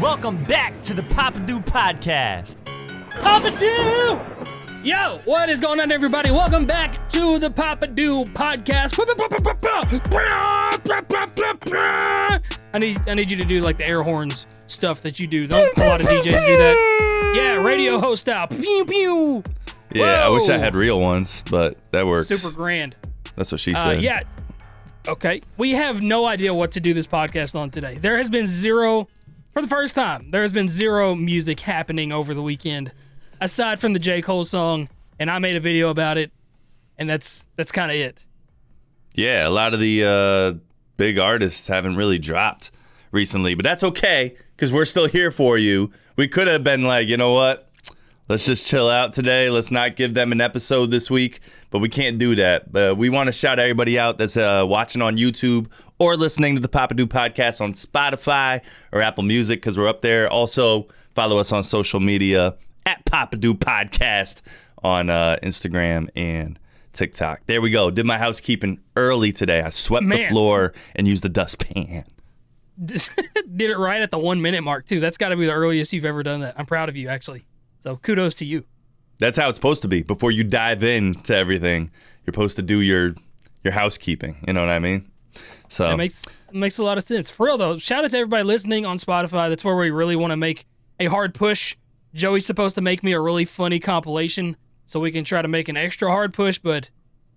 Welcome back to the Papa-Doo Podcast. Papa-Doo! Yo, what is going on, everybody? Welcome back to the Papa-Doo Podcast. I need you to do like the air horns stuff that you do. A lot of DJs do that. Yeah, radio host style. Pew pew. Yeah, Whoa. I wish I had real ones, but that works. Super grand. That's what she said. Yeah. Okay. We have no idea what to do this podcast on today. There has been zero, for the first time, there has been zero music happening over the weekend, aside from the J. Cole song, and I made a video about it, and that's kind of it. Yeah, a lot of the big artists haven't really dropped recently, but that's okay, because we're still here for you. We could have been like, you know what? Let's just chill out today. Let's not give them an episode this week, but we can't do that. But we want to shout everybody out that's watching on YouTube or listening to the Papa-Doo Podcast on Spotify or Apple Music, because we're up there. Also, follow us on social media at Papa-Doo Podcast on Instagram and TikTok. There we go. Did my housekeeping early today. I swept the floor and used the dustpan. Did it right at the 1 minute mark, too. That's got to be the earliest you've ever done that. I'm proud of you, actually. So kudos to you. That's how it's supposed to be. Before you dive into everything, you're supposed to do your housekeeping. You know what I mean? So it makes a lot of sense. For real, though, shout out to everybody listening on Spotify. That's where we really want to make a hard push. Joey's supposed to make me a really funny compilation so we can try to make an extra hard push, but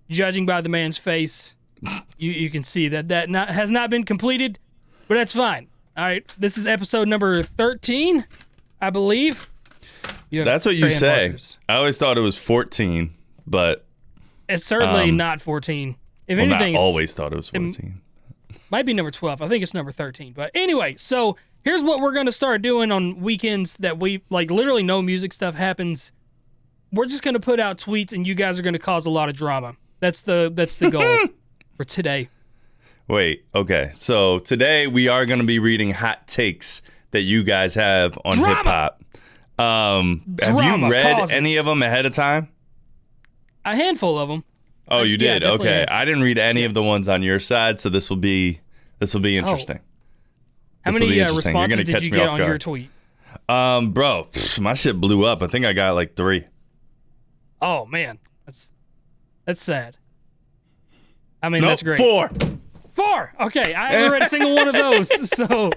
judging by the man's face, you can see that has not been completed, but that's fine. All right, this is episode number 13, I believe. That's what you say. I always thought it was 14, but it's certainly not 14. If well, anything, I always thought it was 14. Might be number 12. I think it's number 13. But anyway, so here's what we're going to start doing on weekends that we, like, literally no music stuff happens. We're just going to put out tweets, and you guys are going to cause a lot of drama. That's the goal for today. Wait, okay. So today we are going to be reading hot takes that you guys have on hip-hop. Have you read any of them ahead of time? A handful of them. Oh, you did? Yeah, okay. I didn't read any of the ones on your side, so this will be interesting. How many responses did you get on your tweet? Bro, my shit blew up. I think I got like 3. Oh man, that's sad. I mean, that's great. 4. Okay, I haven't read a single one of those, so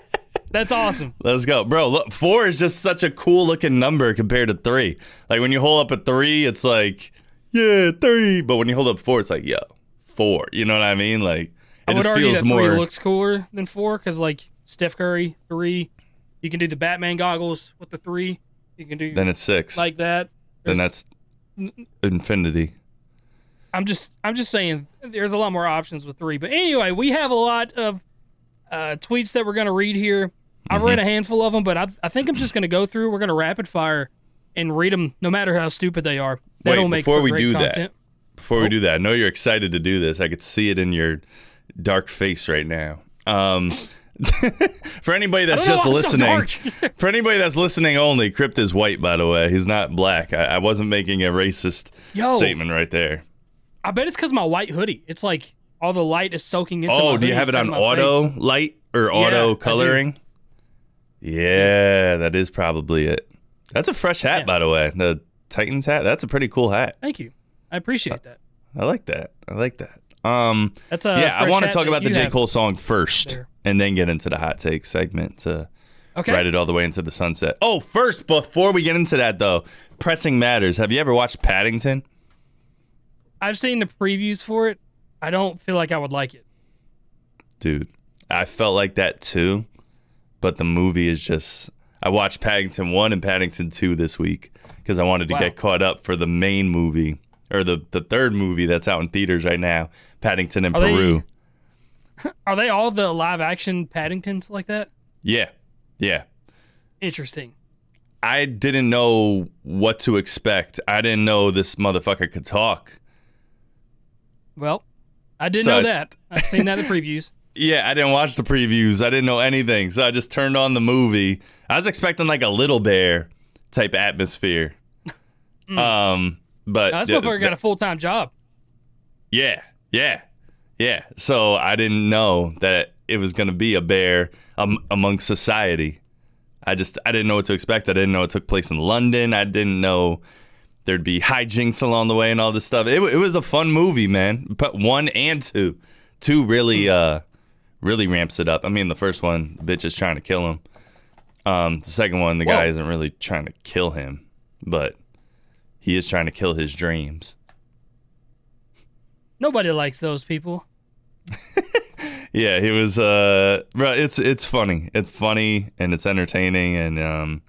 that's awesome. Let's go, bro. Look, 4 is just such a cool looking number compared to 3. Like when you hold up a 3, it's like, yeah, 3. But when you hold up 4, it's like, yo, 4. You know what I mean? Like it just feels more. 3 looks cooler than 4 because like Steph Curry 3, you can do the Batman goggles with the 3. You can do. Then it's 6 like that. Then that's infinity. I'm just saying there's a lot more options with 3. But anyway, we have a lot of tweets that we're going to read here. I've read a handful of them, but I think I'm just going to go through. We're going to rapid fire and read them no matter how stupid they are. That'll make before we great do content. Before we do that, I know you're excited to do this. I could see it in your dark face right now. For anybody that's just listening, for anybody that's listening only, Crypt is white, by the way. He's not black. I wasn't making a racist statement right there. I bet it's because my white hoodie. It's like all the light is soaking into my hoodie. Oh, do you have it on auto light or auto coloring? Yeah, that is probably it. That's a fresh hat, by the way. The Titans hat. That's a pretty cool hat. Thank you. I appreciate that. I like that. That's I want to talk about the J. Cole song first and then get into the hot take segment to ride it all the way into the sunset. Oh, first, before we get into that, though, pressing matters. Have you ever watched Paddington? I've seen the previews for it. I don't feel like I would like it. Dude, I felt like that too, but the movie is just... I watched Paddington 1 and Paddington 2 this week because I wanted to get caught up for the main movie, or the third movie that's out in theaters right now, Paddington in Peru. Are they all the live-action Paddingtons like that? Yeah. Interesting. I didn't know what to expect. I didn't know this motherfucker could talk. Well, I didn't know that. I've seen that in the previews. Yeah, I didn't watch the previews. I didn't know anything. So I just turned on the movie. I was expecting like a Little Bear type atmosphere. But this motherfucker got a full-time job. Yeah. So I didn't know that it was going to be a bear amongst society. I didn't know what to expect. I didn't know it took place in London. I didn't know there'd be hijinks along the way and all this stuff. It was a fun movie, man. But 1 and 2. 2 really ramps it up. I mean, the first one, the bitch is trying to kill him. The second one, the guy isn't really trying to kill him, but he is trying to kill his dreams. Nobody likes those people. Yeah, he was. It's funny. It's funny and it's entertaining, and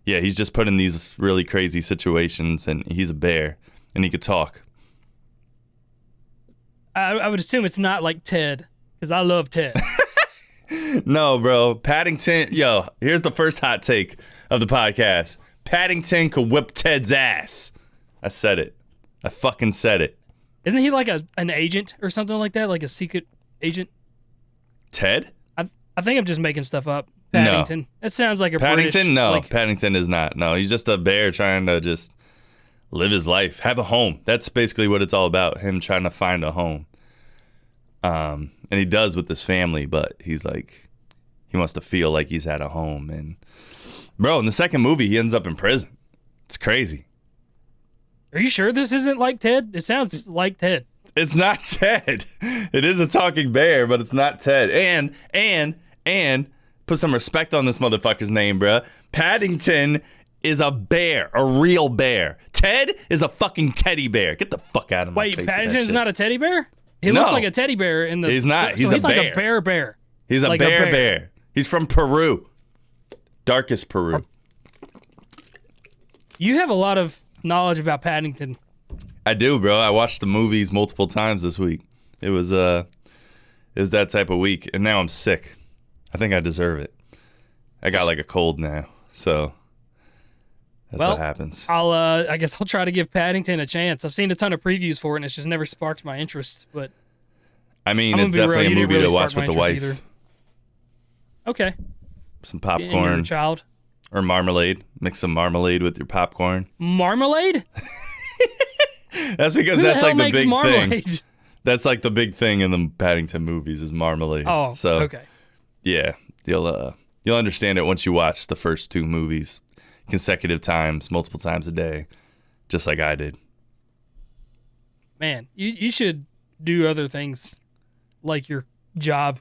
yeah, he's just put in these really crazy situations, and he's a bear, and he could talk. I would assume it's not like Ted, because I love Ted. No, bro. Paddington. Yo, here's the first hot take of the podcast. Paddington could whip Ted's ass. I said it. I fucking said it. Isn't he like an agent or something like that? Like a secret agent? Ted? I think I'm just making stuff up. Paddington. No. It sounds like a Paddington? British, No, like, Paddington is not. No, he's just a bear trying to just live his life, have a home. That's basically what it's all about. Him trying to find a home. And he does with his family, but he's like, he wants to feel like he's at a home. And bro, in the second movie, he ends up in prison. It's crazy. Are you sure this isn't like Ted? It sounds like Ted. It's not Ted. It is a talking bear, but it's not Ted. And put some respect on this motherfucker's name, bruh. Paddington is a bear, a real bear. Ted is a fucking teddy bear. Get the fuck out of my face. Wait, with that Paddington's shit. not a teddy bear? He looks like a teddy bear in the. He's not. He's so he's a like bear. a bear. He's a like bear. He's from Peru. Darkest Peru. You have a lot of knowledge about Paddington. I do, bro. I watched the movies multiple times this week. It was that type of week, and now I'm sick. I think I deserve it. I got like a cold now, so that's what happens. I guess I'll try to give Paddington a chance. I've seen a ton of previews for it, and it's just never sparked my interest. But I mean, it's definitely a movie to watch with the wife. Either. Okay. Some And your popcorn child. or marmalade. Mix some marmalade with your popcorn. Marmalade? That's because Who that's the hell like the makes big marmalade? thing. That's like the big thing in the Paddington movies is marmalade. Oh, so okay. yeah, you'll understand it once you watch the first 2 movies consecutive times, multiple times a day, just like I did. Man, you should do other things like your job.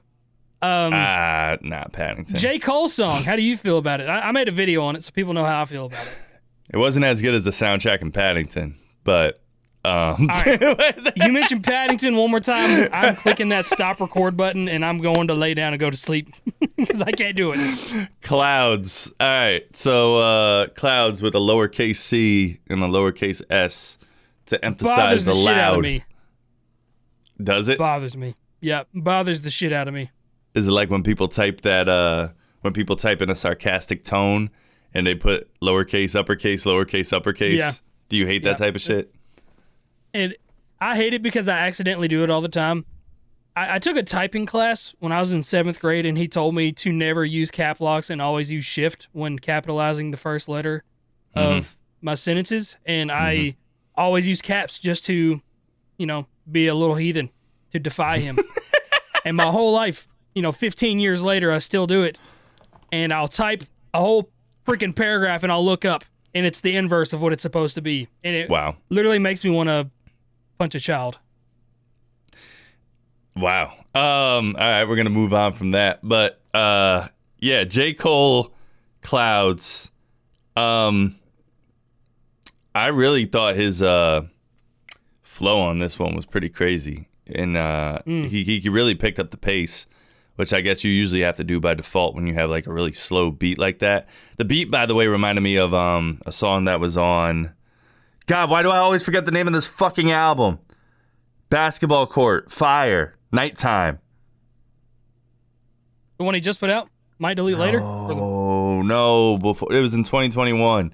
Not Paddington. J. Cole song. How do you feel about it? I made a video on it so people know how I feel about it. It wasn't as good as the soundtrack in Paddington, but All right. You mentioned Paddington one more time. I'm clicking that stop record button and I'm going to lay down and go to sleep because I can't do it. Clouds. All right. So clouds with a lowercase c and a lowercase s to emphasize Bothers the the shit out of loud. me. Does it? Bothers me. Yeah, bothers the shit out of me. Is it like when people type that when people type in a sarcastic tone and they put lowercase, uppercase, lowercase, uppercase? Yeah. Do you hate that type of shit? And I hate it because I accidentally do it all the time. I took a typing class when I was in 7th grade, and he told me to never use cap locks and always use shift when capitalizing the first letter of my sentences. And I always use caps just to, be a little heathen, to defy him. And my whole life, 15 years later, I still do it. And I'll type a whole freaking paragraph and I'll look up, and it's the inverse of what it's supposed to be. And it literally makes me want to punch a child. Wow. All right, we're gonna move on from that. But yeah, J. Cole, Clouds. I really thought his flow on this one was pretty crazy, and he really picked up the pace, which I guess you usually have to do by default when you have like a really slow beat like that. The beat, by the way, reminded me of a song that was on. God, why do I always forget the name of this fucking album? Basketball Court, Fire, Nighttime. The one he just put out? Might delete later? Oh, no. Before it was in 2021.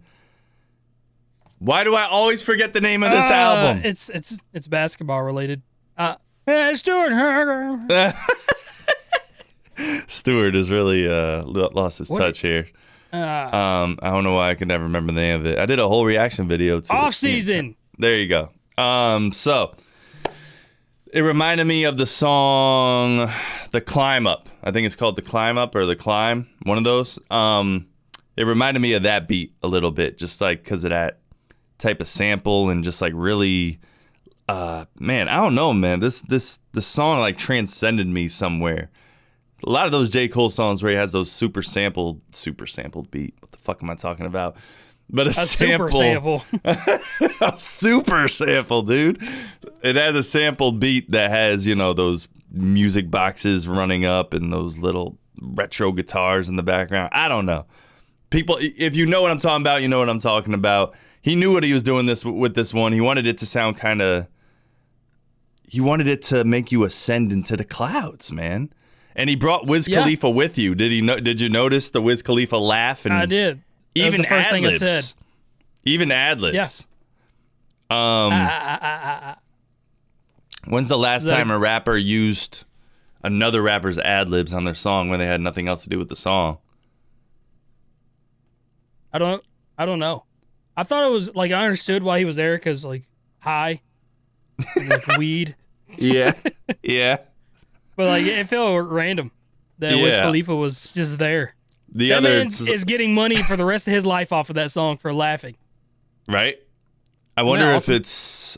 Why do I always forget the name of this album? It's basketball related. Stuart. Stewart has really lost his touch here. I don't know why I could never remember the name of it. I did a whole reaction video to Off it. season. There you go. So it reminded me of the song The Climb Up. I think it's called The Climb Up or The Climb, one of those. It reminded me of that beat a little bit, just like because of that type of sample and just like really, man, I don't know, man. This song like transcended me somewhere. A lot of those J. Cole songs where he has those super sampled beat. What the fuck am I talking about? But a sample, super sample. a super sample, dude. It has a sampled beat that has, you know, those music boxes running up and those little retro guitars in the background. I don't know. People, if you know what I'm talking about, you know what I'm talking about. He knew what he was doing with this one. He wanted it to sound kind of, he wanted it to make you ascend into the clouds, man. And he brought Wiz Khalifa with you. Did you notice the Wiz Khalifa laugh? And I did. That even was the first thing I ad-libs. said. Even ad-libs. Yes. When's the last time a rapper used another rapper's ad-libs on their song when they had nothing else to do with the song? I don't know. I thought it was like I understood why he was there because like high, and, like weed. Yeah, yeah. But like it felt random that Wiz Khalifa was just there. That man is getting money for the rest of his life off of that song for laughing. Right. I wonder if it's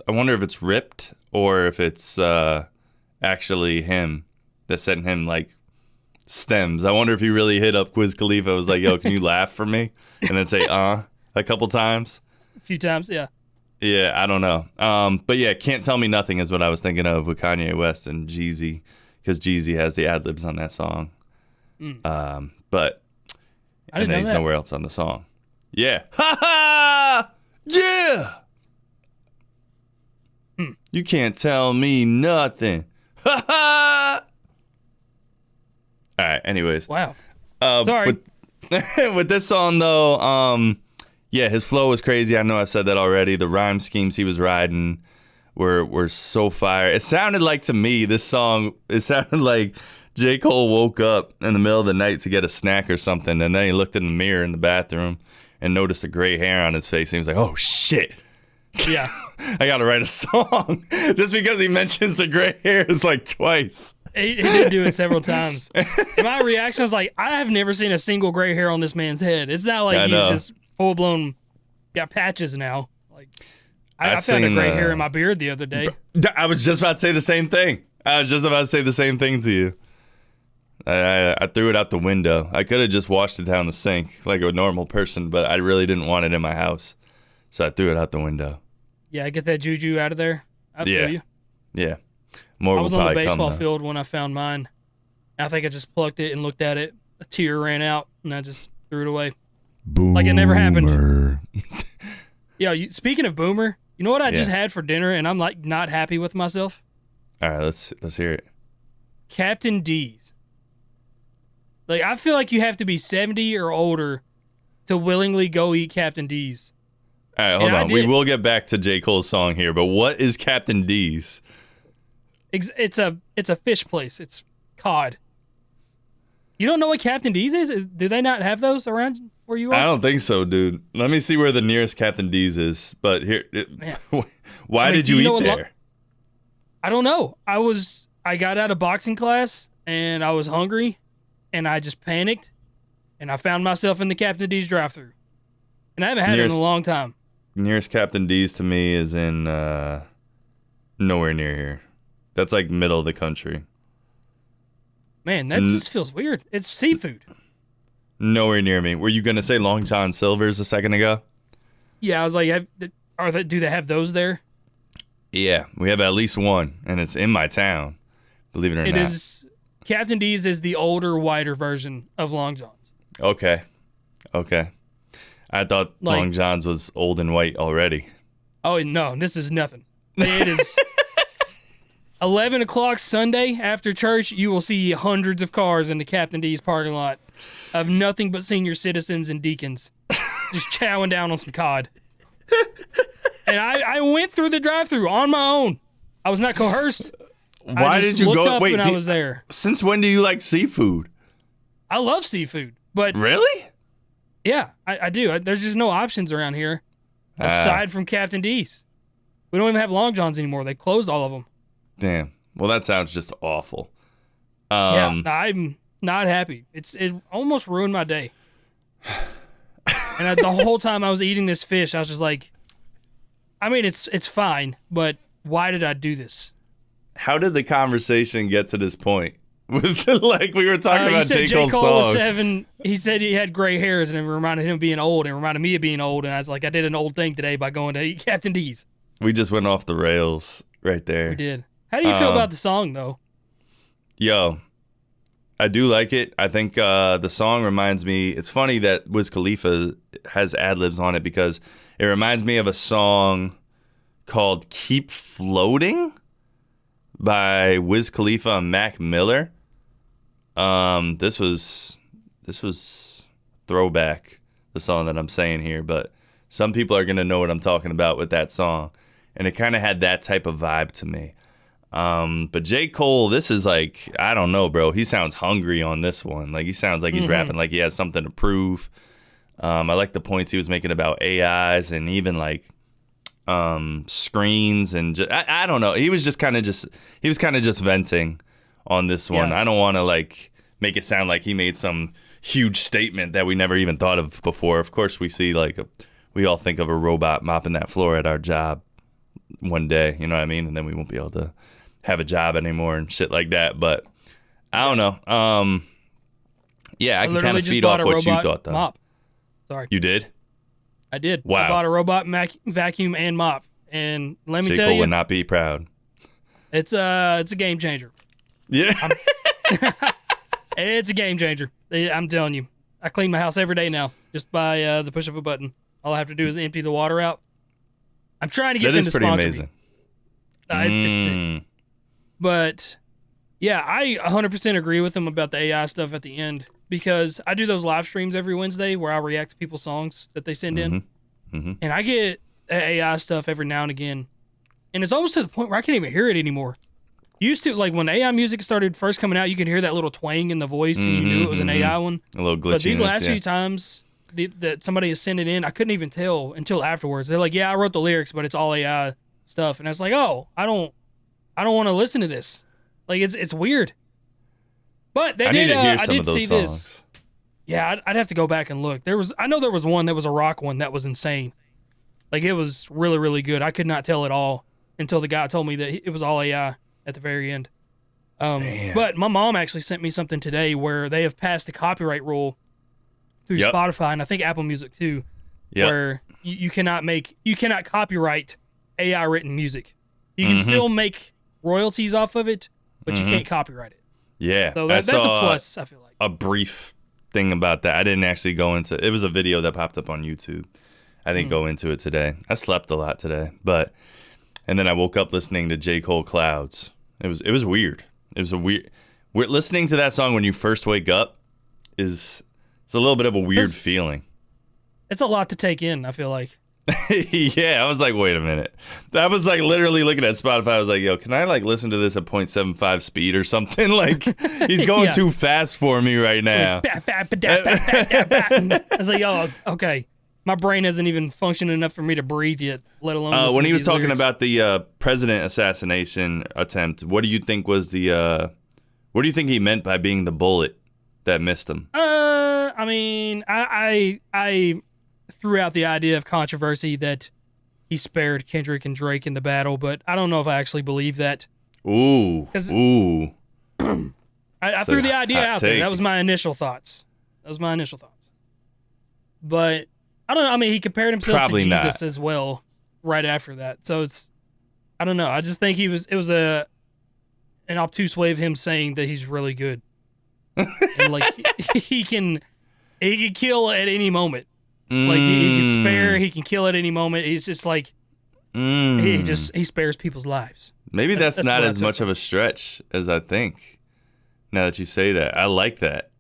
ripped or if it's actually him that sent him like stems. I wonder if he really hit up Wiz Khalifa. Was like, "Yo, can you laugh for me?" And then say a couple times. A few times, yeah. Yeah, I don't know. But yeah, Can't Tell Me Nothing is what I was thinking of with Kanye West and Jeezy, because Jeezy has the ad libs on that song. But I didn't know he's that. nowhere else on the song. Yeah. Ha ha! Yeah! You can't tell me nothing. Ha ha! All right, anyways. Wow. Sorry. With this song, though, yeah, his flow was crazy. I know I've said that already. The rhyme schemes he was riding were so fire. It sounded like, to me, this song, it sounded like J. Cole woke up in the middle of the night to get a snack or something, and then he looked in the mirror in the bathroom and noticed a gray hair on his face, and he was like, oh, shit. Yeah. I got to write a song. Just because he mentions the gray hairs like twice. He did do it several times. My reaction was like, I have never seen a single gray hair on this man's head. It's not like he's just full blown got patches now. Like I found a gray hair in my beard the other day. I was just about to say the same thing. To you. I threw it out the window. I could have just washed it down the sink like a normal person, but I really didn't want it in my house, so I threw it out the window. Yeah, get that juju out of there. I feel you. Yeah. More I was on the baseball come, field when I found mine. I think I just plucked it and looked at it. A tear ran out, and I just threw it away. Boomer. Like it never happened. Yeah, speaking of boomer, you know what I just had for dinner, and I'm like not happy with myself? All right, let's hear it. Captain D's. Like, I feel like you have to be 70 or older to willingly go eat Captain D's. All right, hold on. We will get back to J. Cole's song here, but what is Captain D's? It's a fish place. It's cod. You don't know what Captain D's is? Do they not have those around where you are? I don't think so, dude. Let me see where the nearest Captain D's is. But here, why did you eat there? I don't know. I got out of boxing class and I was hungry and I just panicked and I found myself in the Captain D's drive-thru. And I haven't had it in a long time. Nearest Captain D's to me is in nowhere near here. That's like middle of the country. Man, that just feels weird. It's seafood. Nowhere near me. Were you going to say Long John Silver's a second ago? Yeah, I was like, do they have those there? Yeah, we have at least one, and it's in my town, believe it or not. It is. Captain D's is the older, whiter version of Long John's. Okay. I thought Long John's was old and white already. Oh, no, this is nothing. It is 11 o'clock Sunday after church. You will see hundreds of cars in the Captain D's parking lot of nothing but senior citizens and deacons just chowing down on some cod. And I went through the drive-thru on my own. I was not coerced. Why did you go? Wait, I was there. Since when do you like seafood? I love seafood, but really? Yeah, I do. There's just no options around here aside from Captain D's. We don't even have Long John's anymore. They closed all of them. Damn. Well, that sounds just awful. Yeah, I'm not happy. It almost ruined my day. And the whole time I was eating this fish, I was just like, I mean, it's fine, but why did I do this? How did the conversation get to this point? With like we were talking about J. J. Cole's Cole was song. 7. He said he had gray hairs, and it reminded him of being old, and reminded me of being old. And I was like, I did an old thing today by going to eat Captain D's. We just went off the rails right there. We did. How do you feel about the song, though? Yo, I do like it. I think the song reminds me. It's funny that Wiz Khalifa has ad-libs on it because it reminds me of a song called "Keep Floating" by Wiz Khalifa and Mac Miller. This was throwback, the song that I'm saying here, but some people are gonna know what I'm talking about with that song, and it kind of had that type of vibe to me. But J. Cole, this is like, I don't know, bro. He sounds hungry on this one. Like, he sounds like he's rapping like he has something to prove. I like the points he was making about AIs and even like screens and I don't know. He was kind of just venting on this one. Yeah. I don't want to like make it sound like he made some huge statement that we never even thought of before. Of course, we see like we all think of a robot mopping that floor at our job one day, you know what I mean? And then we won't be able to have a job anymore and shit like that. But I don't know. Yeah, I can kind of feed off what you thought, though. Mop. Sorry. You did? I did. Wow. I bought a robot vacuum and mop. And let me J. tell Cole you, would not be proud. it's a game changer. Yeah. It's a game changer. I'm telling you. I clean my house every day now just by the push of a button. All I have to do is empty the water out. I'm trying to get them to sponsor me. It's sick. But yeah, I 100% agree with them about the AI stuff at the end because I do those live streams every Wednesday where I react to people's songs that they send in. And I get AI stuff every now and again. And it's almost to the point where I can't even hear it anymore. Used to, like when AI music started first coming out, you could hear that little twang in the voice and you knew it was an AI one. A little glitchiness. But these last few times that somebody has sent it in, I couldn't even tell until afterwards. They're like, yeah, I wrote the lyrics, but it's all AI stuff. And I was like, oh, I don't want to listen to this. Like it's weird. But they did. I did see this. Yeah, I'd have to go back and look. I know there was one that was a rock one that was insane. Like it was really, really good. I could not tell at all until the guy told me that it was all AI at the very end. But my mom actually sent me something today where they have passed a copyright rule through Spotify and I think Apple Music too, where you cannot copyright AI written music. You can still make royalties off of it, but you can't copyright it. Yeah. So that's a plus, I feel like. A brief thing about that. I didn't actually go into it. It was a video that popped up on YouTube. I didn't go into it today. I slept a lot today, and then I woke up listening to J. Cole Clouds. It was weird. It was we're listening to that song when you first wake up it's a little bit of a weird feeling. It's a lot to take in, I feel like. Yeah, I was like, wait a minute. I was like literally looking at Spotify. I was like, yo, can I like listen to this at 0.75 speed or something? Like he's going too fast for me right now. I was like, oh, okay. My brain isn't even functioning enough for me to breathe yet, let alone when he was talking lyrics. about the president assassination attempt, what do you think was what do you think he meant by being the bullet that missed him? I mean, I threw out the idea of controversy that he spared Kendrick and Drake in the battle, but I don't know if I actually believe that. Ooh. I threw the idea out there. That was my initial thoughts. But I don't know. I mean, he compared himself Probably to Jesus not. as well right after that. So I don't know. I just think it was an obtuse way of him saying that he's really good. And like he can kill at any moment. Like he can spare, he can kill at any moment. He's just like he spares people's lives. Maybe that's not as much of a stretch as I think. Now that you say that, I like that.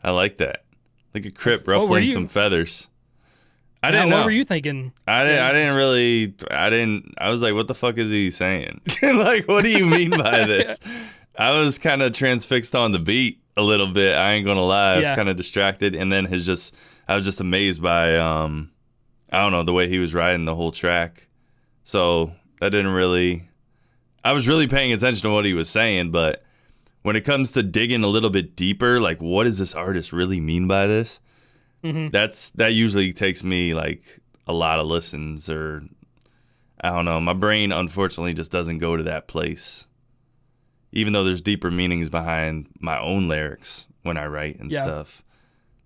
Like a Crypt ruffling some feathers. I didn't know. What were you thinking? I was like, what the fuck is he saying? Like, what do you mean by this? I was kind of transfixed on the beat a little bit. I ain't gonna lie. I was kind of distracted, and then I was just amazed by I don't know, the way he was riding the whole track. So that didn't really. I was really paying attention to what he was saying, but when it comes to digging a little bit deeper, like what does this artist really mean by this? That usually takes me like a lot of listens, or I don't know. My brain unfortunately just doesn't go to that place, even though there's deeper meanings behind my own lyrics when I write and stuff.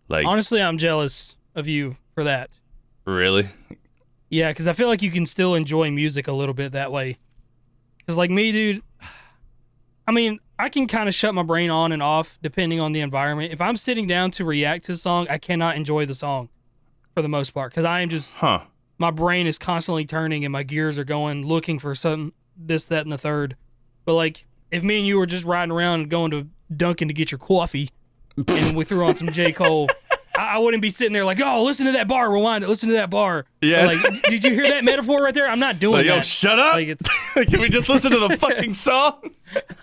Like, honestly, I'm jealous of you for that. Really? Yeah, because I feel like you can still enjoy music a little bit that way. Because like me, dude, I mean, I can kind of shut my brain on and off depending on the environment. If I'm sitting down to react to a song, I cannot enjoy the song for the most part, because I am just, my brain is constantly turning and my gears are going, looking for something, this, that, and the third. But like, if me and you were just riding around and going to Dunkin' to get your coffee, and we threw on some J. Cole, I wouldn't be sitting there like, oh, listen to that bar, rewind it, listen to that bar. Yeah. Like, did you hear that metaphor right there? I'm not doing like, that. Yo, shut up. Like, Can we just listen to the fucking song?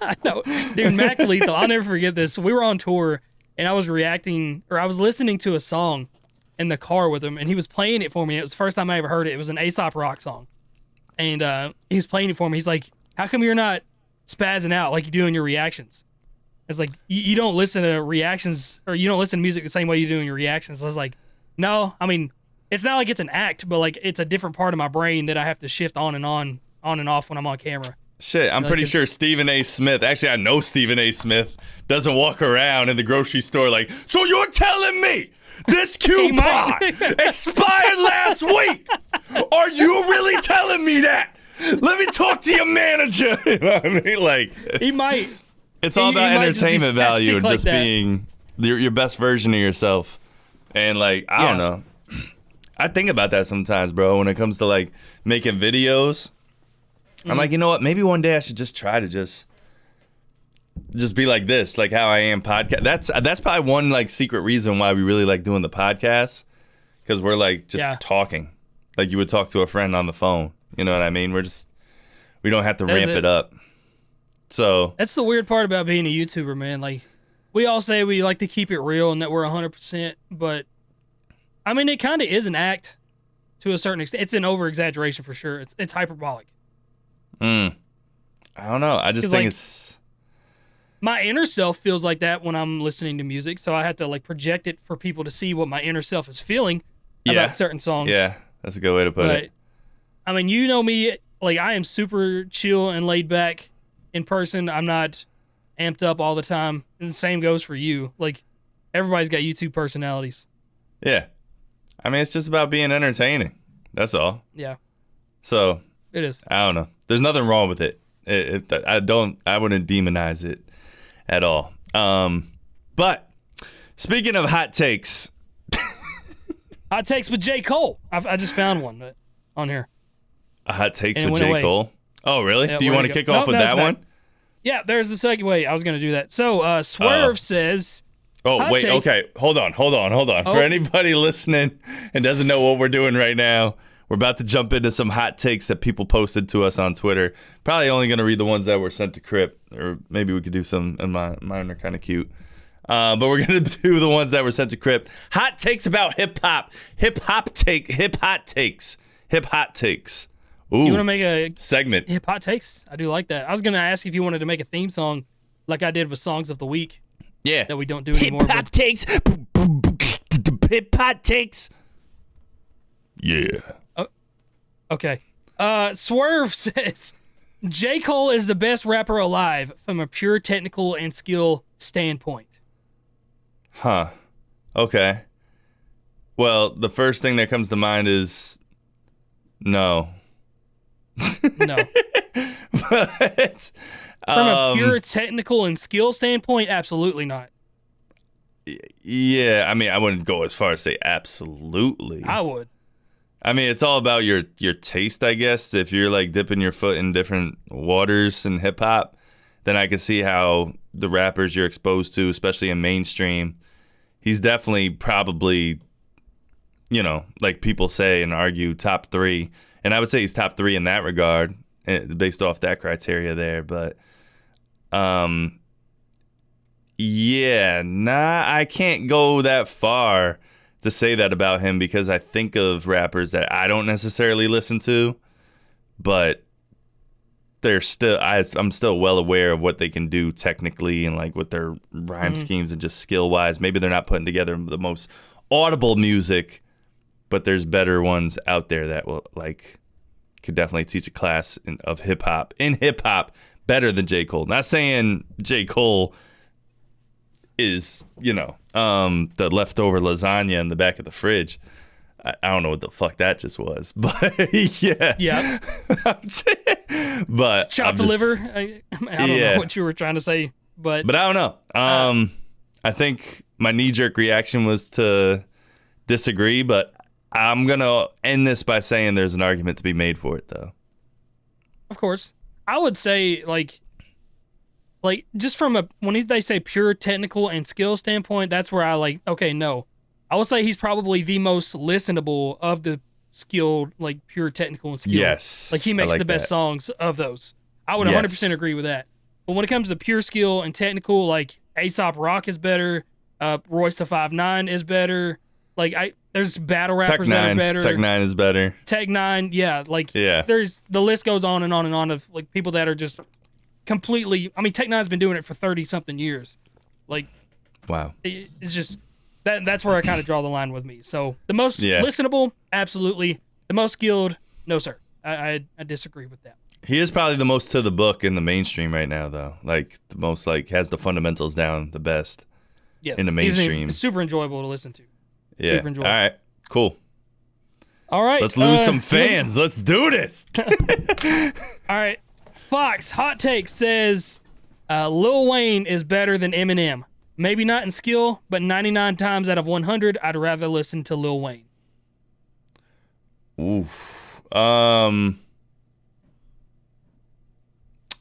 I know. Dude, Mac Lethal, I'll never forget this. We were on tour, and I was listening to a song in the car with him, and he was playing it for me. It was the first time I ever heard it. It was an Aesop Rock song. And he was playing it for me. He's like, how come you're not spazzing out like you do in your reactions? It's like, you don't listen to reactions, or you don't listen to music the same way you do in your reactions. I was like, no, I mean, it's not like it's an act, but like it's a different part of my brain that I have to shift on and off when I'm on camera. Shit, I'm pretty sure Stephen A. Smith, actually I know Stephen A. Smith, doesn't walk around in the grocery store like, so you're telling me this coupon expired last week? Are you really telling me that? Let me talk to your manager. You know what I mean? Like, he might. It's all about entertainment value and like just that. being your best version of yourself. And like, I don't know. I think about that sometimes, bro, when it comes to like making videos. I'm like, you know what? Maybe one day I should just try to just be like this, like how I am podcast. That's probably one like secret reason why we really like doing the podcast, because we're like just talking like you would talk to a friend on the phone. You know what I mean? We don't have to ramp it up. So that's the weird part about being a YouTuber, man. Like, we all say we like to keep it real and that we're 100%, but I mean, it kind of is an act to a certain extent. It's an over-exaggeration for sure. It's hyperbolic. I don't know. I just think like, it's... My inner self feels like that when I'm listening to music, so I have to like project it for people to see what my inner self is feeling about certain songs. Yeah, that's a good way to put it. I mean, you know me, like I am super chill and laid back in person. I'm not amped up all the time. And the same goes for you. Like, everybody's got YouTube personalities. Yeah. I mean, it's just about being entertaining. That's all. Yeah. So it is. I don't know. There's nothing wrong with it. I wouldn't demonize it at all. But speaking of hot takes. Hot takes with J. Cole. I just found one on here. A hot takes with J. Cole? Oh, really? Yeah, do you want to kick off with that one? Yeah, there's the second way. I was going to do that. So, Swerve says... Oh, wait, okay. Hold on. Oh. For anybody listening and doesn't know what we're doing right now, we're about to jump into some hot takes that people posted to us on Twitter. Probably only going to read the ones that were sent to Crypt, or maybe we could do some, and mine are kind of cute. But we're going to do the ones that were sent to Crypt. Hot takes about hip-hop. Hip-hop takes. Ooh, you want to make a segment? Hip hop takes? I do like that. I was going to ask if you wanted to make a theme song like I did with Songs of the Week. Yeah. That we don't do anymore. Hip hop takes. Hip hop takes. Yeah. Okay. Swerve says J. Cole is the best rapper alive from a pure technical and skill standpoint. Huh. Okay. Well, the first thing that comes to mind is no. No. But, from a pure technical and skill standpoint, absolutely not. Yeah, I mean, I wouldn't go as far as say absolutely. I would. I mean, it's all about your taste, I guess. If you're like dipping your foot in different waters in hip hop, then I can see how the rappers you're exposed to, especially in mainstream, he's definitely probably, you know, like people say and argue, top 3. And I would say he's top 3 in that regard, based off that criteria there. But, yeah, I can't go that far to say that about him, because I think of rappers that I don't necessarily listen to, but they're still, I'm still well aware of what they can do technically and like with their rhyme schemes and just skill wise. Maybe they're not putting together the most audible music, but there's better ones out there that will like could definitely teach a class of hip hop better than J. Cole. Not saying J. Cole is, the leftover lasagna in the back of the fridge. I don't know what the fuck that just was, but yeah. Yeah. But chopped liver. I don't know what you were trying to say, but I don't know. I think my knee-jerk reaction was to disagree, but I'm going to end this by saying there's an argument to be made for it, though. Of course. I would say, like just from they say pure technical and skill standpoint, that's where I no. I would say he's probably the most listenable of the skilled, like pure technical and skill. Yes. Like he makes the best songs of those. I would 100% agree with that. But when it comes to pure skill and technical, like Aesop Rock is better, Royce da 5'9" is better. Like there's battle rappers that are better. Tech 9 is better. Tech 9, yeah. There's the list goes on and on and on of like people that are just completely. I mean, Tech 9's been doing it for 30 something years. Like, wow. It's just that's where I kind of draw the line with me. So the most listenable, absolutely. The most skilled, no sir. I disagree with that. He is probably the most to the book in the mainstream right now, though. Like the most has the fundamentals down the best. Yes. In the mainstream. He's super enjoyable to listen to. Yeah. Super enjoyable. All right. Cool. All right. Let's lose some fans. Let's do this. All right. Fox Hot Take says Lil Wayne is better than Eminem. Maybe not in skill, but 99 times out of 100, I'd rather listen to Lil Wayne. Oof.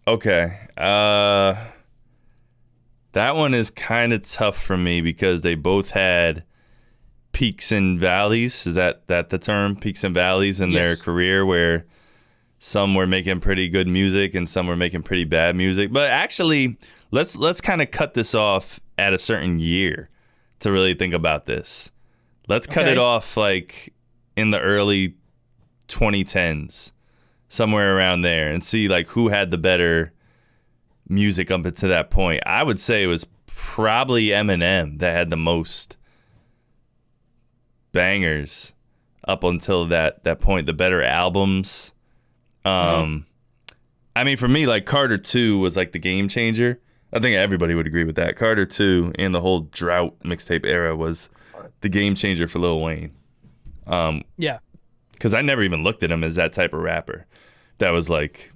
Okay. That one is kind of tough for me because they both had peaks and valleys. Is that the term? Peaks and valleys in their career, where some were making pretty good music and some were making pretty bad music. But actually, let's kind of cut this off at a certain year to really think about this. Let's cut it off like in the early 2010s, somewhere around there, and see like who had the better music up until that point. I would say it was probably Eminem that had the most bangers up until that point, the better albums. I mean, for me, like Carter 2 was like the game changer. I think everybody would agree with that. Carter 2 and the whole drought mixtape era was the game changer for Lil Wayne. Yeah. Because I never even looked at him as that type of rapper. That was like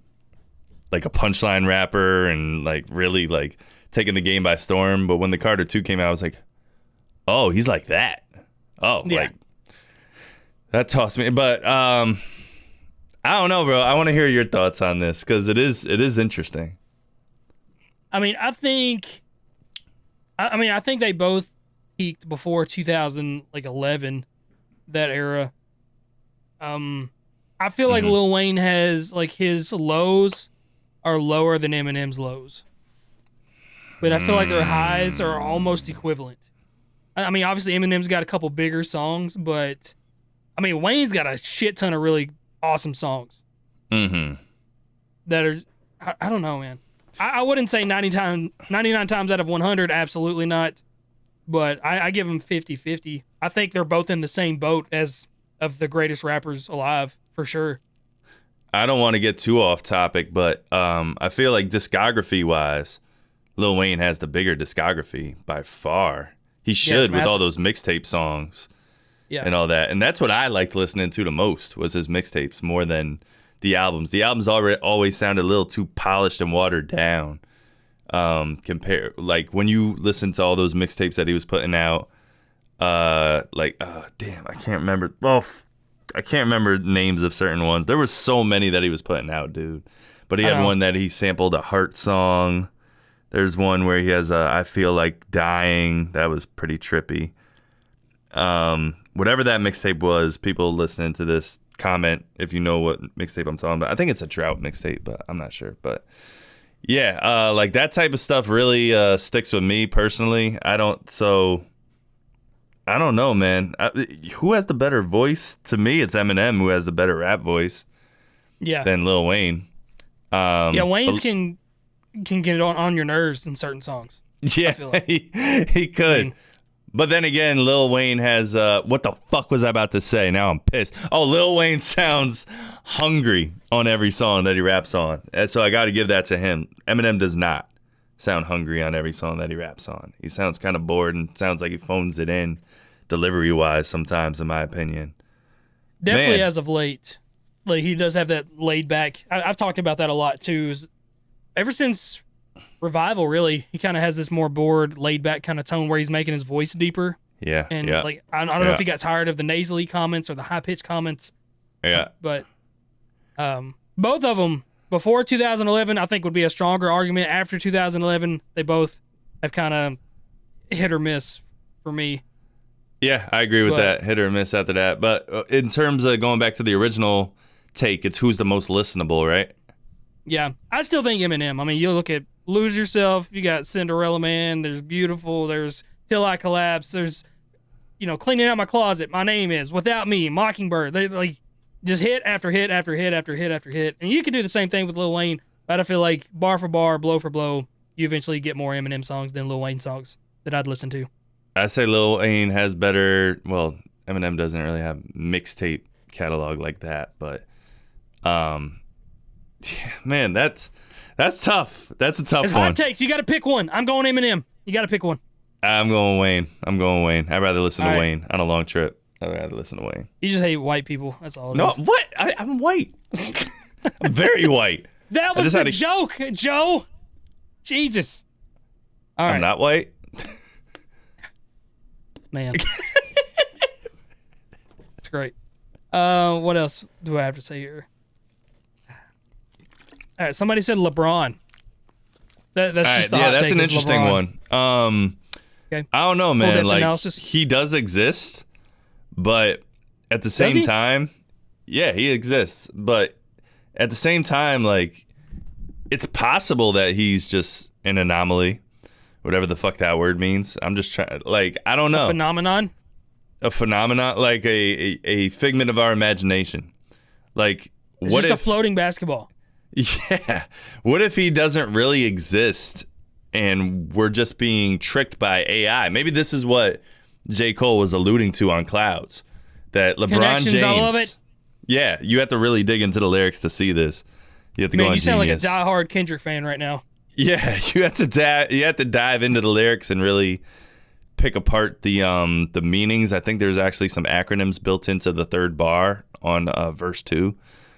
a punchline rapper and like really like taking the game by storm. But when the Carter 2 came out, I was like, oh, he's like that. Oh, yeah. Like that tossed me. But I don't know, bro. I want to hear your thoughts on this because it is interesting. I mean, I think they both peaked before 2011, that era. I feel like Lil Wayne has like his lows are lower than Eminem's lows, but I feel like their highs are almost equivalent. I mean, obviously Eminem's got a couple bigger songs, but I mean Wayne's got a shit ton of really awesome songs. That are, I don't know, man. I wouldn't say 99 times out of 100, absolutely not. But I give them 50-50. I think they're both in the same boat as of the greatest rappers alive, for sure. I don't want to get too off topic, but I feel like discography-wise, Lil Wayne has the bigger discography by far. He should, with all those mixtape songs and all that. And that's what I liked listening to the most, was his mixtapes more than the albums. The albums always sounded a little too polished and watered down. Like when you listen to all those mixtapes that he was putting out, damn, I can't remember. Well, I can't remember names of certain ones. There were so many that he was putting out, dude. But he had one that he sampled a Heart song. There's one where he has I Feel Like Dying. That was pretty trippy. Whatever that mixtape was, people listening to this, comment if you know what mixtape I'm talking about. I think it's a drought mixtape, but I'm not sure. But yeah, like that type of stuff really sticks with me personally. I don't know, man. Who has the better voice? To me, it's Eminem who has the better rap voice than Lil Wayne. Wayne's can get on your nerves in certain songs. Yeah, he could. But then again, Lil Wayne has what the fuck was I about to say? Now I'm pissed. Oh, Lil Wayne sounds hungry on every song that he raps on. And so I got to give that to him. Eminem does not sound hungry on every song that he raps on. He sounds kind of bored and sounds like he phones it in delivery-wise sometimes, in my opinion. Definitely Man. as of late. Like, he does have that laid back. I've talked about that a lot, too. Ever since Revival, really, he kind of has this more bored, laid back kind of tone where he's making his voice deeper. Yeah. And yeah. like, I don't know if he got tired of the nasally comments or the high pitched comments. Yeah. But both of them before 2011, I think would be a stronger argument. After 2011, they both have kind of hit or miss for me. Yeah, I agree with that. Hit or miss after that. But in terms of going back to the original take, it's who's the most listenable, right? Yeah, I still think Eminem. I mean, you look at Lose Yourself, you got Cinderella Man, there's Beautiful, there's Till I Collapse, there's, Cleaning Out My Closet, My Name Is, Without Me, Mockingbird. They like just hit after hit after hit after hit after hit. And you could do the same thing with Lil Wayne, but I feel like bar for bar, blow for blow, you eventually get more Eminem songs than Lil Wayne songs that I'd listen to. I say Lil Wayne has better, well, Eminem doesn't really have mixtape catalog like that, but man, that's tough. That's a tough It's one. hot takes. You got to pick one. I'm going Eminem. You got to pick one. I'm going Wayne. I'd rather listen to All right. Wayne on a long trip. I'd rather listen to Wayne. You just hate white people. That's all it No, is. what? I'm white. I'm very white. That was the joke, Joe. Jesus. All right. I'm not white. Man. That's great. What else do I have to say here? All right, somebody said LeBron. That's just the hot that's take an is interesting LeBron. one. Okay. I don't know, man. depth Like analysis. he does exist, but at the same he? time, yeah, he exists. But at the same time, like it's possible that he's just an anomaly, whatever the fuck that word means. I'm just trying. Like I don't know. Phenomenon. A phenomenon, like a figment of our imagination. Like It's what just if a floating basketball. Yeah. What if he doesn't really exist and we're just being tricked by AI? Maybe this is what J. Cole was alluding to on Clouds. That LeBron Connections, James. I love it. Yeah, you have to really dig into the lyrics to see this. You have to go Man, on you sound Genius. like a diehard Kendrick fan right now. Yeah, you have to dive into the lyrics and really pick apart the meanings. I think there's actually some acronyms built into the third bar on verse 2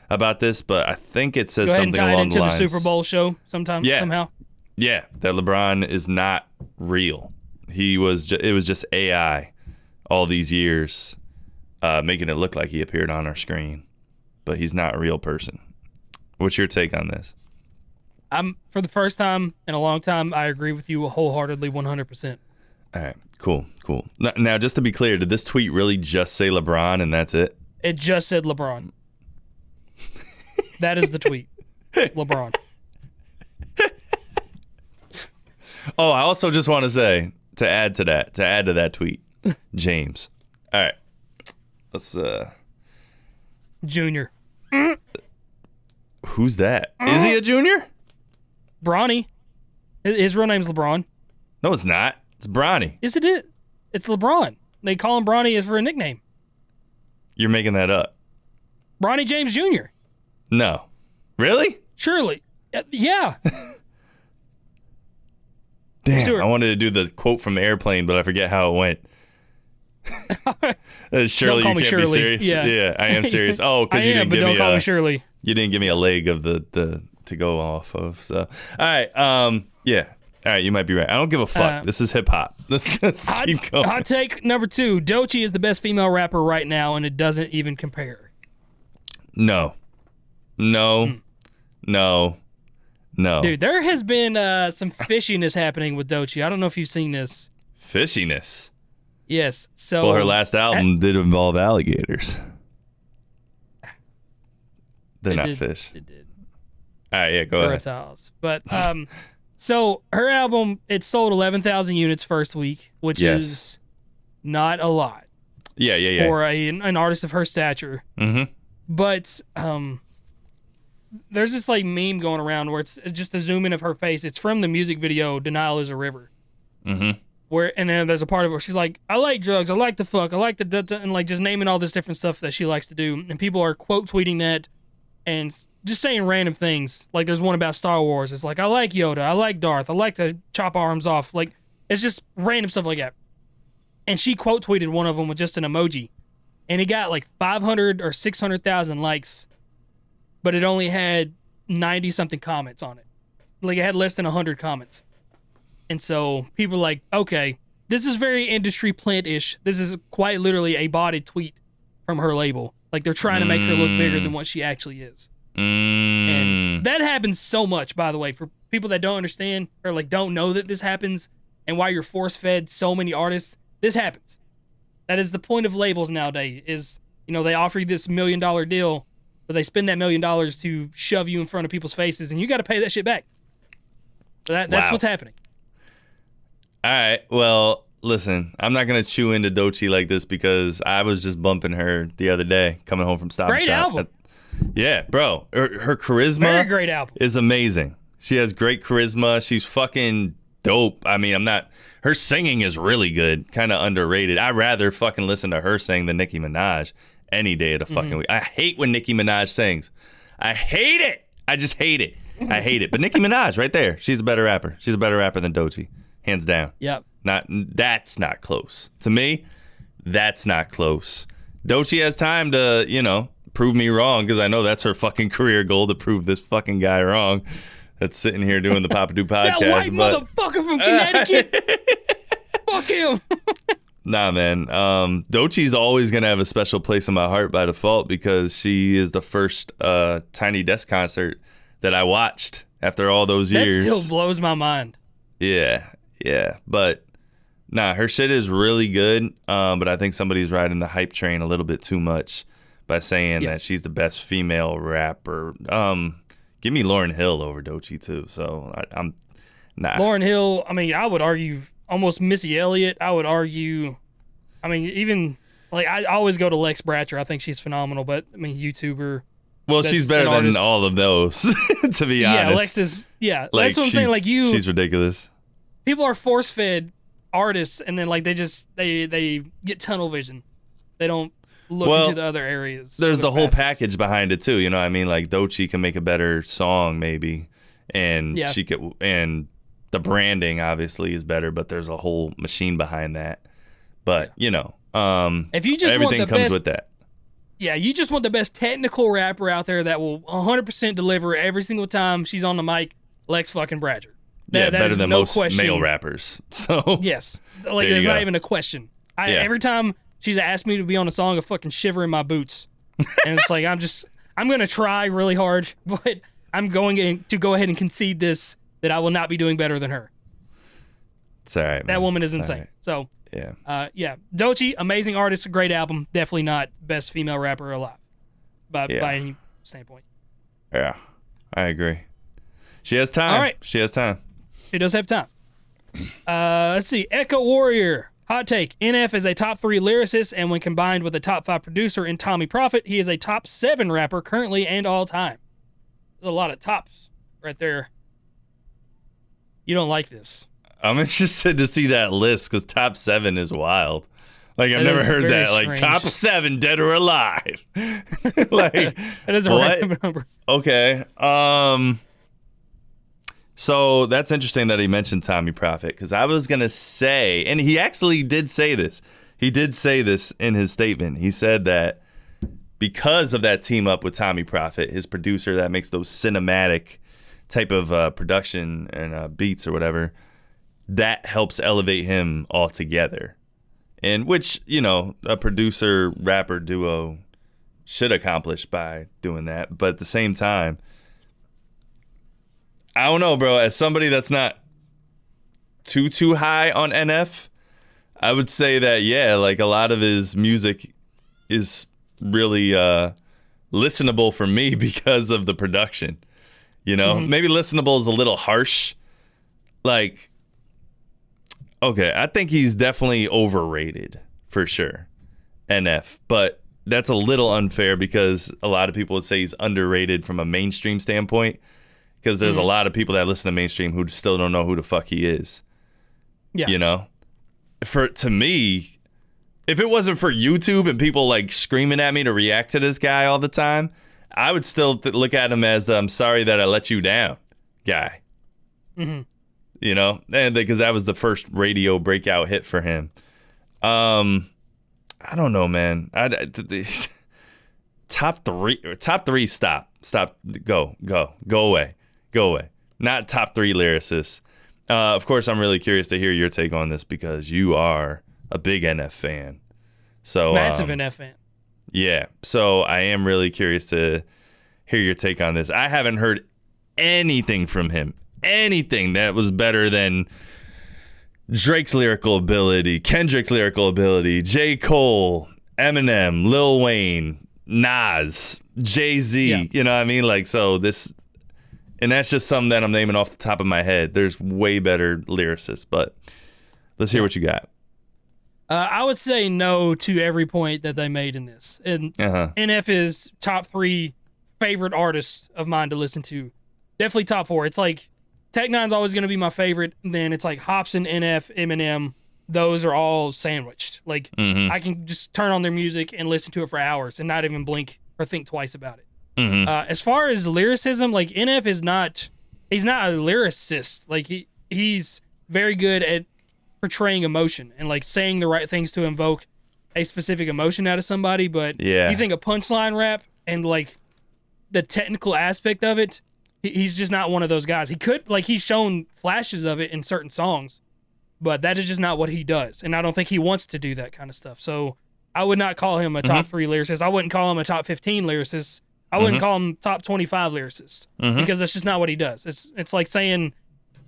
about this, but I think it says Go ahead and something tie it along into the the lines. Super Bowl show sometime. Yeah. Somehow. Yeah, that LeBron is not real. It was just AI all these years, making it look like he appeared on our screen, but he's not a real person. What's your take on this? For the first time in a long time, I agree with you wholeheartedly, 100%. All right, cool. Now, just to be clear, did this tweet really just say LeBron and that's it? It just said LeBron. That is the tweet. LeBron. Oh, I also just want to say, to add to that tweet, James. All right, let's. Junior. Who's that? Is he a junior? Bronny. His real name's LeBron. No, it's not. It's Bronny. Yes, it is. It's LeBron. They call him Bronny as for a nickname. You're making that up. Bronny James Jr. No. Really? Surely. Yeah. Damn, Stuart. I wanted to do the quote from Airplane, but I forget how it went. Surely call you me can't Shirley. be serious. Yeah. I am serious. Oh, because I you am, didn't but give don't me call me Shirley. you didn't give me a leg of the to go off of. So, all right, yeah. All right, you might be right. I don't give a fuck. This is hip hop. Let's keep going. Hot take number 2. Doechii is the best female rapper right now, and it doesn't even compare. No. No. Dude, there has been some fishiness happening with Doechii. I don't know if you've seen this. Fishiness. Yes. So Well, her last album did involve alligators. They're not fish. It did. All right, yeah, go ahead. Reptiles. But so her album, it sold 11,000 units first week, which is not a lot Yeah. for an artist of her stature. Mm-hmm. But there's this like meme going around where it's just a zoom in of her face. It's from the music video "Denial Is a River." Mm-hmm. and then there's a part of it where she's like, I like drugs, I like to fuck, I like to and like just naming all this different stuff that she likes to do, and people are quote tweeting that and just saying random things. Like there's one about Star Wars. It's like, I like Yoda, I like Darth, I like to chop arms off. Like it's just random stuff like that. And she quote tweeted one of them with just an emoji, and it got like 500 or 600,000 likes, but it only had 90 something comments on it. Like it had less than 100 comments. And so people are like, okay, this is very industry plant-ish. This is quite literally a botted tweet from her label. Like they're trying to make her look bigger than what she actually is. And that happens so much, by the way, for people that don't understand or like don't know that this happens and why you're force-fed so many artists. This happens. That is the point of labels nowadays is, they offer you this $1 million deal, but they spend that $1 million to shove you in front of people's faces, and you got to pay that shit back. So that's what's happening. All right. Well, listen, I'm not going to chew into Doechii like this because I was just bumping her the other day coming home from Stop and Shop. Great album. Yeah, bro. Her charisma Very great album. Is amazing. She has great charisma. She's fucking dope. I mean, her singing is really good, kind of underrated. I'd rather fucking listen to her sing than Nicki Minaj any day of the fucking week. I hate when Nicki Minaj sings. I hate it. I just hate it. I hate it. But Nicki Minaj, right there, she's a better rapper. She's a better rapper than Doechii, hands down. Yep. That's not close. To me, that's not close. Doechii has time to, prove me wrong because I know that's her fucking career goal, to prove this fucking guy wrong that's sitting here doing the Papa Do podcast. That white motherfucker from Connecticut. Fuck him. Nah, man. Doechii's always going to have a special place in my heart by default because she is the first Tiny Desk concert that I watched after all those years. That still blows my mind. Yeah. But, nah, her shit is really good, but I think somebody's riding the hype train a little bit too much by saying that she's the best female rapper. Give me Lauryn Hill over Doechii, too. So, I'm nah. Lauryn Hill, I would argue almost Missy Elliott. I would argue, even, like, I always go to Lex Bratcher. I think she's phenomenal, but, YouTuber. Well, she's better than all of those, to be honest. Yeah, Lex is, that's what I'm saying. Like, she's ridiculous. People are force-fed artists, and then, like, they get tunnel vision. They don't look into the other areas. There's the whole package behind it, too. You know what I mean? Like, Doechii can make a better song, maybe, and she could, and the branding, obviously, is better, but there's a whole machine behind that. But, if you just everything want the comes best, with that. Yeah, you just want the best technical rapper out there that will 100% deliver every single time she's on the mic, Lex fucking Bratcher. Better than most male rappers. So yes, like there's not even a question. Every time she's asked me to be on a song, I fucking shiver in my boots, and it's like I'm gonna try really hard, but I'm going to go ahead and concede this that I will not be doing better than her. It's all right, man. That woman is insane. Right. So Doechii, amazing artist, great album. Definitely not best female rapper alive, by any standpoint. Yeah, I agree. She has time. All right. She has time. She does have time. Let's see. Echo Warrior. Hot take. NF is a top 3 lyricist, and when combined with a top 5 producer in Tommy Prophet, he is a top 7 rapper currently and all time. There's a lot of tops right there. You don't like this. I'm interested to see that list because top 7 is wild. Like, I've never heard that. Strange. Like, top 7 dead or alive. Like, that is a random number. Okay. So that's interesting that he mentioned Tommy Prophet because I was going to say, and he actually did say this. He did say this in his statement. He said that because of that team up with Tommy Prophet, his producer that makes those cinematic type of production and beats or whatever, that helps elevate him altogether. And which, a producer-rapper duo should accomplish by doing that. But at the same time, I don't know, bro. As somebody that's not too high on NF, I would say that, like a lot of his music is really listenable for me because of the production. Maybe listenable is a little harsh. Like, okay, I think he's definitely overrated for sure, NF. But that's a little unfair because a lot of people would say he's underrated from a mainstream standpoint. Because there's a lot of people that listen to mainstream who still don't know who the fuck he is. Yeah. to me, if it wasn't for YouTube and people like screaming at me to react to this guy all the time, I would still look at him as the "I'm sorry that I let you down" guy. Mm-hmm. You know, and because that was the first radio breakout hit for him. I don't know, man. Top three. Stop. Go away. Not top three lyricists. Of course, I'm really curious to hear your take on this because you are a big NF fan. So massive NF fan. Yeah. So I am really curious to hear your take on this. I haven't heard anything from him. Anything that was better than Drake's lyrical ability, Kendrick's lyrical ability, J. Cole, Eminem, Lil Wayne, Nas, Jay-Z. Yeah. You know what I mean? Like, so this, and that's just something that I'm naming off the top of my head. There's way better lyricists, but let's hear what you got. I would say no to every point that they made in this. And NF is top 3 favorite artists of mine to listen to. Definitely top 4. It's like Tech Nine's always going to be my favorite. Then it's like Hopsin, NF, Eminem. Those are all sandwiched. Like I can just turn on their music and listen to it for hours and not even blink or think twice about it. As far as lyricism, like NF is not, he's not a lyricist. Like he's very good at portraying emotion and like saying the right things to invoke a specific emotion out of somebody. But you think a punchline rap and like the technical aspect of it, he's just not one of those guys. He could, like, he's shown flashes of it in certain songs, but that is just not what he does. And I don't think he wants to do that kind of stuff. So I would not call him a top 3 lyricist. I wouldn't call him a top 15 lyricist. I wouldn't call him top 25 lyricist because that's just not what he does. It's like saying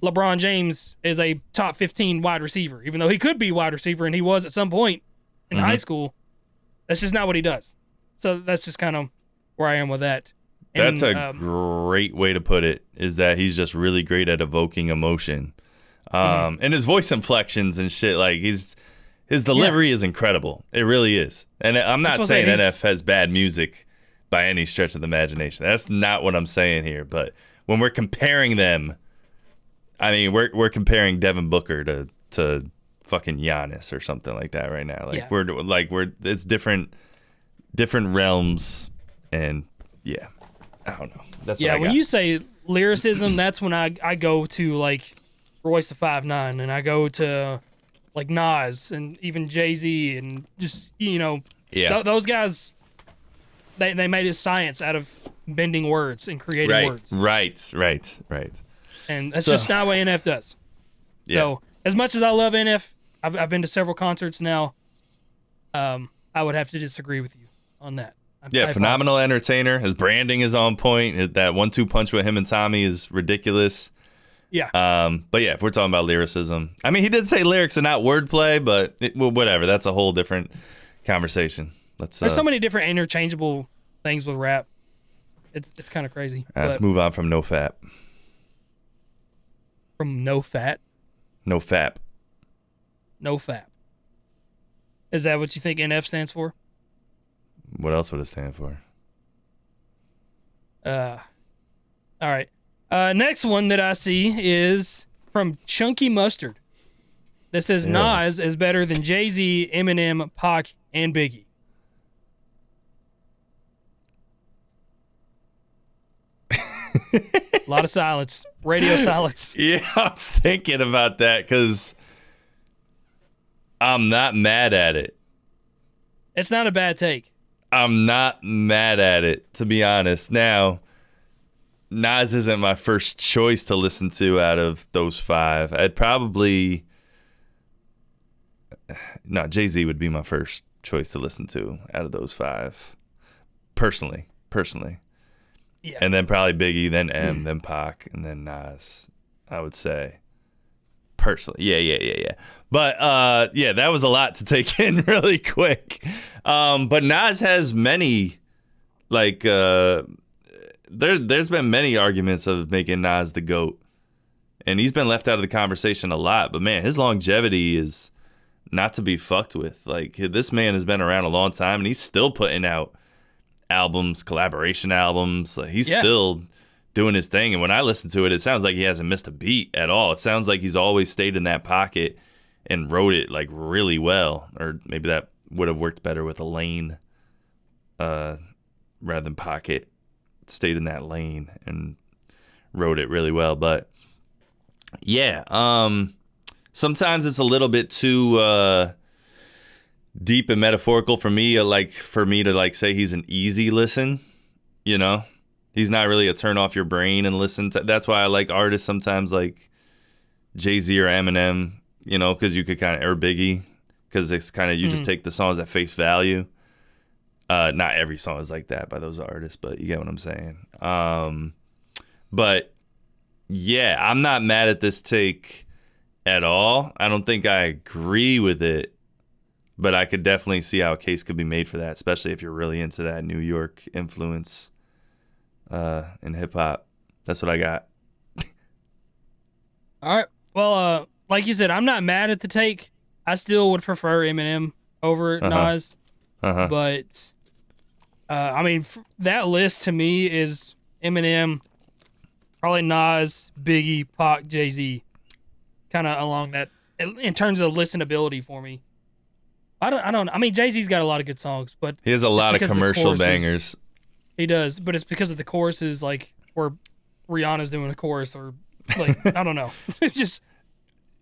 LeBron James is a top 15 wide receiver, even though he could be wide receiver and he was at some point in high school. That's just not what he does. So that's just kind of where I am with that. That's a great way to put it, is that he's just really great at evoking emotion. And his voice inflections and shit, like his delivery is incredible. It really is. And I'm not saying NF has bad music by any stretch of the imagination. That's not what I'm saying here. But when we're comparing them, I mean, we're comparing Devin Booker to fucking Giannis or something like that right now. Like we're it's different realms, and I don't know. That's what I got. When you say lyricism, that's when I go to like Royce the 5'9", and I go to like Nas and even Jay-Z and just those guys. They made a science out of bending words and creating words. Right. And that's just not what NF does. Yeah. So as much as I love NF, I've been to several concerts now. I would have to disagree with you on that. I phenomenal entertainer. His branding is on point. That 1-2 punch with him and Tommy is ridiculous. Yeah. But if we're talking about lyricism, I mean, he did say lyrics and not wordplay, but whatever. That's a whole different conversation. There's so many different interchangeable things with rap. It's kind of crazy. Let's move on from No Fap. From No Fat? No Fap. No Fap. Is that what you think NF stands for? What else would it stand for? All right. Next one that I see is from Chunky Mustard. That says Nas is better than Jay-Z, Eminem, Pac, and Biggie. A lot of silence. Radio silence. Yeah, I'm thinking about that because I'm not mad at it. It's not a bad take. I'm not mad at it, to be honest. Now, Nas isn't my first choice to listen to out of those 5. I'd probably... No, Jay-Z would be my first choice to listen to out of those 5. Personally. Yeah. And then probably Biggie, then M, then Pac, and then Nas, I would say. Personally. Yeah. But, that was a lot to take in really quick. But Nas has many, like, there's been many arguments of making Nas the GOAT. And he's been left out of the conversation a lot. But, man, his longevity is not to be fucked with. Like, this man has been around a long time, and he's still putting out albums, collaboration albums. Like, he's still doing his thing. And when I listen to it, it sounds like he hasn't missed a beat at all. It sounds like he's always stayed in that pocket and wrote it like really well. Or maybe that would have worked better with a lane rather than Pocket. Stayed in that lane and wrote it really well. But yeah, sometimes it's a little bit too deep and metaphorical for me, to like say he's an easy listen, you know? He's not really a turn off your brain and listen to. That's why I like artists sometimes like Jay-Z or Eminem, you know, because you could kind of, or Biggie, because it's kind of, you just take the songs at face value. Not every song is like that by those artists, but you get what I'm saying. But yeah, I'm not mad at this take at all. I don't think I agree with it, but I could definitely see how a case could be made for that, especially if you're really into that New York influence in hip hop. That's what I got. All right. Well, like you said, I'm not mad at the take. I still would prefer Eminem over Nas. But, I mean, that list to me is Eminem, probably Nas, Biggie, Pac, Jay-Z, kind of along that, in terms of listenability for me. I don't. I mean, Jay-Z's got a lot of good songs, but he has a lot of commercial bangers. He does, but it's because of the choruses, like where Rihanna's doing a chorus, or like I don't know. It's just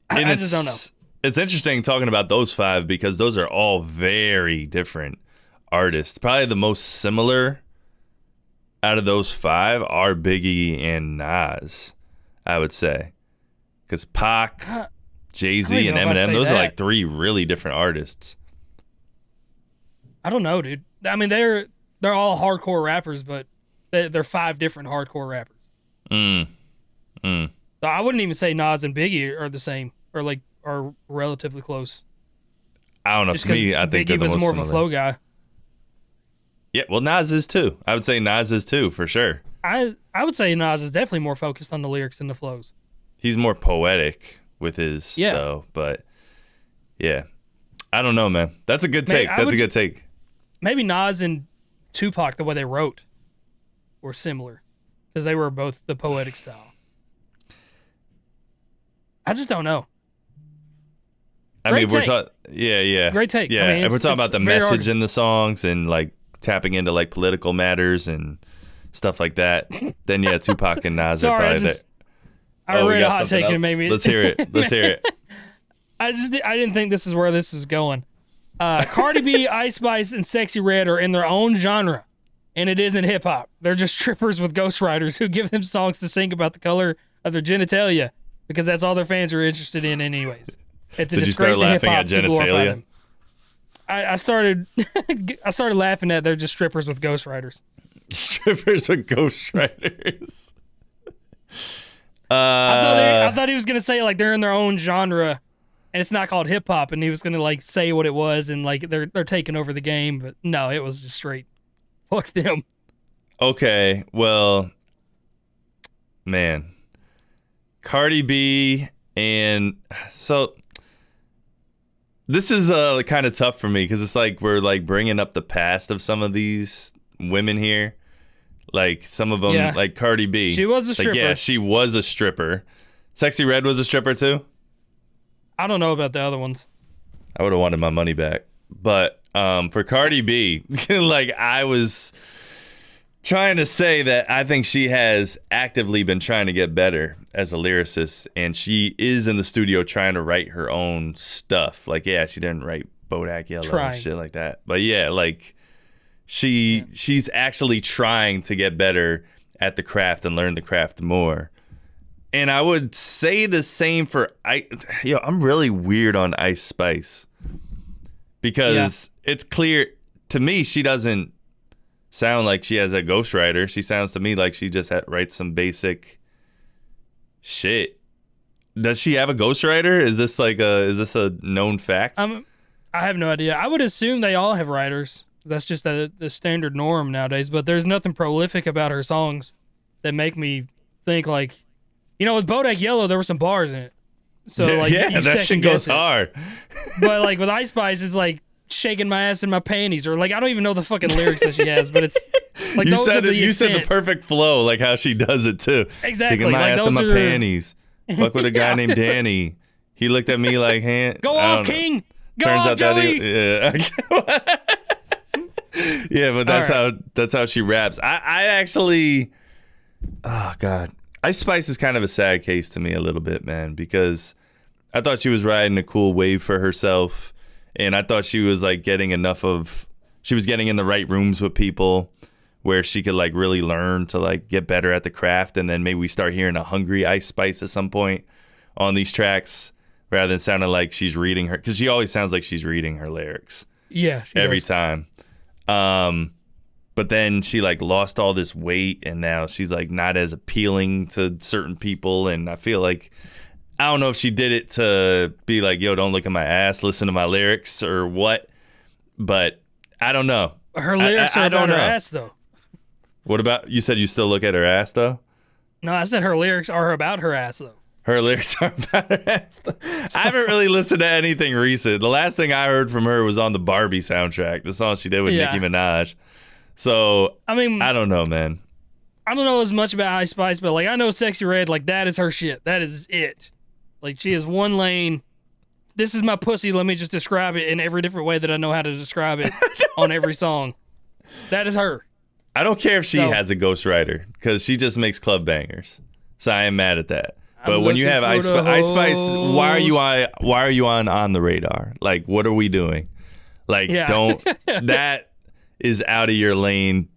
I just don't know. It's interesting talking about those five because those are all very different artists. Probably the most similar out of those five are Biggie and Nas, I would say, because Pac, Jay-Z, and Eminem, those are like three really different artists. I don't know, dude. I mean, they're all hardcore rappers, but they're five different hardcore rappers. So I wouldn't even say Nas and Biggie are the same, or like are relatively close. I don't know. Just to me, I think Biggie was more similar. of a flow guy. Yeah, well, Nas is too. I would say Nas is too, for sure. I would say Nas is definitely more focused on the lyrics than the flows. He's more poetic with his, though. But yeah, I don't know, man. That's a good take. That's a good take. Maybe Nas and Tupac, the way they wrote, were similar because they were both the poetic style. I just don't know. I mean, we're talking, yeah. Great take. Yeah, I mean, and we're talking about the message hard. in the songs and like tapping into like political matters and stuff like that. Then yeah, Tupac and Nas are probably I read a hot take and maybe Let's hear it. Let's hear it. I didn't think this is where this is going. Cardi B, Ice Spice, and Sexy Red are in their own genre, and it isn't hip hop. They're just strippers with ghostwriters who give them songs to sing about the color of their genitalia because that's all their fans are interested in, anyways. It's a disgrace to hip hop to glorify them. I started laughing at they're just strippers with ghostwriters. Strippers with ghostwriters. I thought he was gonna say like they're in their own genre, and it's not called hip hop, and he was gonna like say what it was, and like they're taking over the game. But no, it was just straight fuck them. Okay, well, man, Cardi B, and so this is kind of tough for me because it's like we're like bringing up the past of some of these women here. Like some of them, like Cardi B. She was a stripper. Like, yeah, she was a stripper. Sexy Red was a stripper too? I don't know about the other ones. I would have wanted my money back. But for Cardi B, like I was trying to say that I think she has actively been trying to get better as a lyricist. And she is in the studio trying to write her own stuff. Like, yeah, she didn't write Bodak Yellow and shit like that. But yeah, like she's actually trying to get better at the craft and learn the craft more. And I would say the same for I'm really weird on Ice Spice because it's clear to me she doesn't sound like she has a ghostwriter. She sounds to me like she just writes some basic shit. Does she have a ghostwriter? Is this a known fact? I have no idea. I would assume they all have writers. That's just the standard norm nowadays. But there's nothing prolific about her songs that make me think like, with Bodak Yellow there were some bars in it. So like that shit goes hard. But like with Ice Spice, it's like shaking my ass in my panties, or like I don't even know the fucking lyrics that she has, but it's like you said the perfect flow, like how she does it too. Exactly. Shaking my like ass in my panties. Fuck with a guy named Danny. He looked at me like, Go I off, don't know. King. Go Turns off, out Joey. that yeah, but that's how she raps. I actually, oh God, Ice Spice is kind of a sad case to me a little bit, man, because I thought she was riding a cool wave for herself, and I thought she was like getting she was getting in the right rooms with people where she could like really learn to like get better at the craft, and then maybe we start hearing a hungry Ice Spice at some point on these tracks rather than sounding like she's reading her, because she always sounds like she's reading her lyrics. Yeah, she every does. time. But then she like lost all this weight, and now she's like not as appealing to certain people, and I feel like I don't know if she did it to be like, yo, don't look at my ass, listen to my lyrics or what, but I don't know. Her lyrics are about her ass, though. What about, you said you still look at her ass, though? No, I said her lyrics are about her ass, though. Her lyrics are about her ass. I haven't really listened to anything recent. The last thing I heard from her was on the Barbie soundtrack, the song she did with Nicki Minaj. So, I mean, I don't know, man. I don't know as much about Ice Spice, but like I know Sexy Red, like that is her shit. That is it. Like she is one lane. This is my pussy. Let me just describe it in every different way that I know how to describe it on every song. That is her. I don't care if she has a ghostwriter, because she just makes club bangers. So I am mad at that. But when you have Ice Spice, why are you on the radar? Like, what are we doing? Like, don't, that is out of your lane.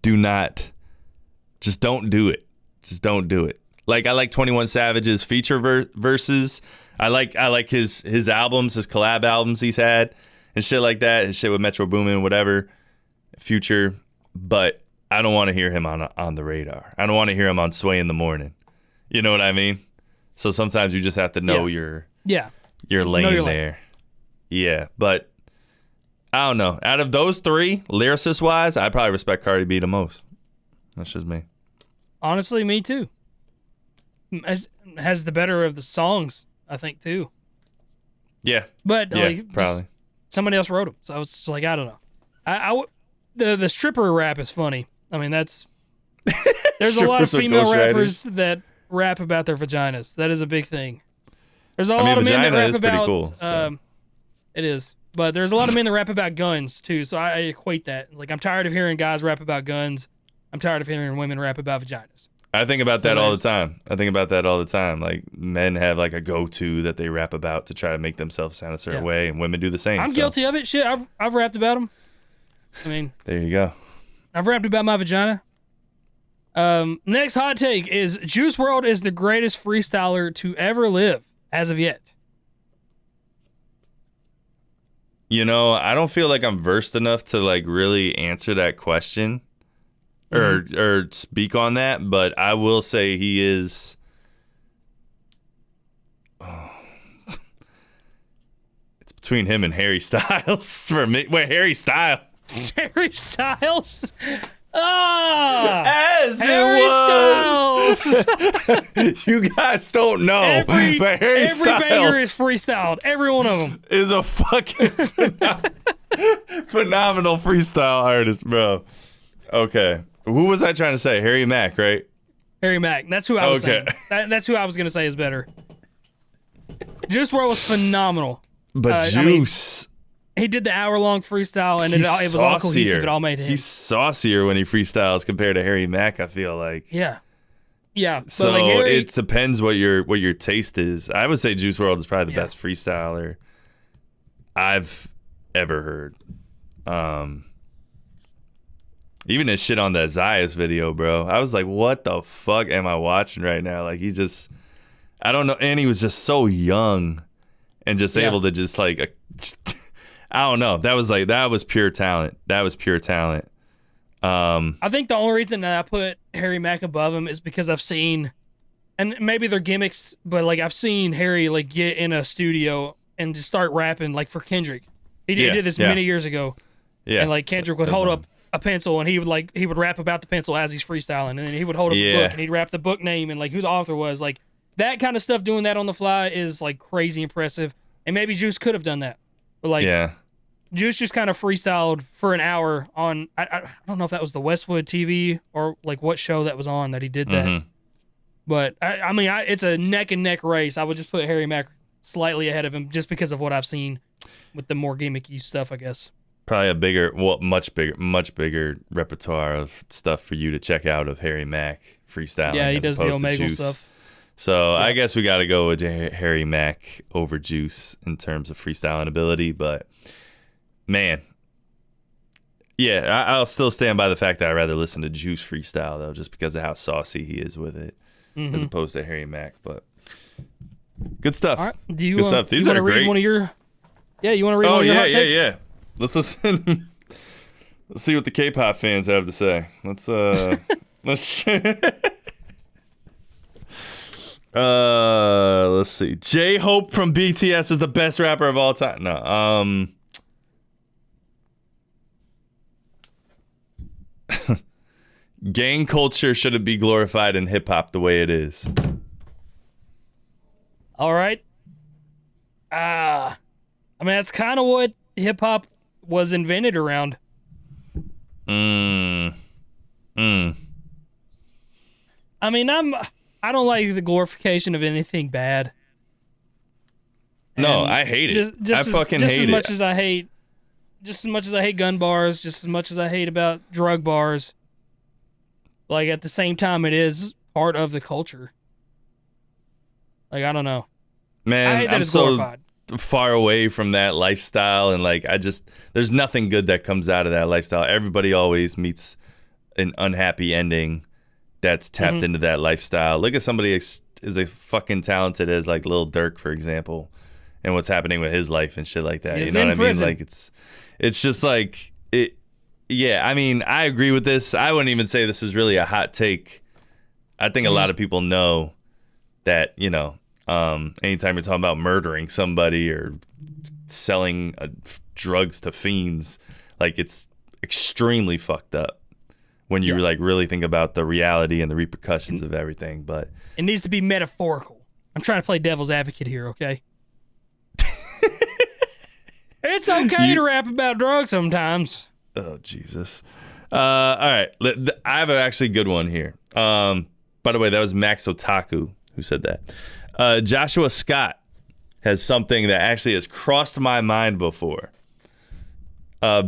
Just don't do it. Just don't do it. Like, I like 21 Savage's feature verses. I like his albums, his collab albums he's had and shit like that. His shit with Metro Boomin, whatever, Future. But I don't want to hear him on the radar. I don't want to hear him on Sway in the Morning. You know what I mean? So sometimes you just have to know your lane there. Yeah, but I don't know. Out of those three, lyricist wise, I probably respect Cardi B the most. That's just me. Honestly, me too. Has the better of the songs, I think, too. Yeah. But like, probably somebody else wrote them, so it's like I don't know. The stripper rap is funny. I mean, there's a lot of female rappers that rap about their vaginas. That is a big thing. There's a lot of men that rap about. Cool, so. It is, but there's a lot of men that rap about guns too. So I equate that. Like, I'm tired of hearing guys rap about guns. I'm tired of hearing women rap about vaginas. I think about that all the time. Like, men have like a go-to that they rap about to try to make themselves sound a certain way, and women do the same. I'm guilty of it. Shit, I've rapped about them. I mean, there you go. I've rapped about my vagina. Next hot take is Juice WRLD is the greatest freestyler to ever live as of yet. You know, I don't feel like I'm versed enough to like really answer that question or speak on that, but I will say he is. It's between him and Harry Styles for me. Wait, Harry Styles. Harry Styles. As Harry Styles. You guys don't know, but Harry Styles. Every banger is freestyled. Every one of them is a fucking phenomenal freestyle artist, bro. Okay, who was I trying to say? Harry Mack, right? Harry Mack. That's who I was saying. That's who I was gonna say is better. Juice WRLD was phenomenal. But Juice. He did the hour-long freestyle, and it was all cohesive. It all made him. He's saucier when he freestyles compared to Harry Mack, I feel like. Yeah. So like it depends what your taste is. I would say Juice WRLD is probably the best freestyler I've ever heard. Even his shit on that Zayas video, bro. I was like, what the fuck am I watching right now? Like, I don't know. And he was just so young and just able to just like... I don't know. That was pure talent. I think the only reason that I put Harry Mack above him is because I've seen, and maybe they're gimmicks, but like I've seen Harry like get in a studio and just start rapping like for Kendrick. He did this many years ago. Yeah. And like Kendrick would hold up a pencil and he would rap about the pencil as he's freestyling, and then he would hold up a book and he'd rap the book name and like who the author was. Like that kind of stuff, doing that on the fly is like crazy impressive. And maybe Juice could have done that. But like, Juice just kind of freestyled for an hour on, I don't know if that was the Westwood TV or like what show that was on that he did that. But I mean, it's a neck and neck race. I would just put Harry Mack slightly ahead of him just because of what I've seen with the more gimmicky stuff, I guess. Probably much bigger repertoire of stuff for you to check out of Harry Mack freestyling. Yeah, he as does the opposed to Omegle Juice. stuff. So I guess we got to go with Harry Mack over Juice in terms of freestyling ability. But man, yeah, I'll still stand by the fact that I'd rather listen to Juice freestyle though, just because of how saucy he is with it, as opposed to Harry Mack. But good stuff. All right. Do you good stuff. These you are read great. one of your? Yeah, you want to read one of your hot takes? Yeah. Let's listen. Let's see what the K-pop fans have to say. Let's let's see. J-Hope from BTS is the best rapper of all time. No. Gang culture shouldn't be glorified in hip hop the way it is. All right. I mean, that's kind of what hip hop was invented around. I mean, I don't like the glorification of anything bad. No, And I hate it. Just I fucking just hate as much it. as I hate, just as much as I hate gun bars, just as much as I hate about drug bars. Like at the same time, it is part of the culture. Like I don't know. I Man, hate that I'm it's so glorified. far away from that lifestyle, and like there's nothing good that comes out of that lifestyle. Everybody always meets an unhappy ending that's tapped into that lifestyle. Look at somebody as fucking talented as like Lil Durk, for example, and what's happening with his life and shit like that. He's You know what I in mean? prison. Like it's just like it. Yeah, I mean, I agree with this. I wouldn't even say this is really a hot take. I think a lot of people know that, you know, anytime you're talking about murdering somebody or selling drugs to fiends, like it's extremely fucked up when you like really think about the reality and the repercussions of everything. But It needs to be metaphorical. I'm trying to play devil's advocate here, okay? It's okay to rap about drugs sometimes. oh Jesus! All right, I have actually good one here. By the way, that was Max Otaku who said that. Joshua Scott has something that actually has crossed my mind before.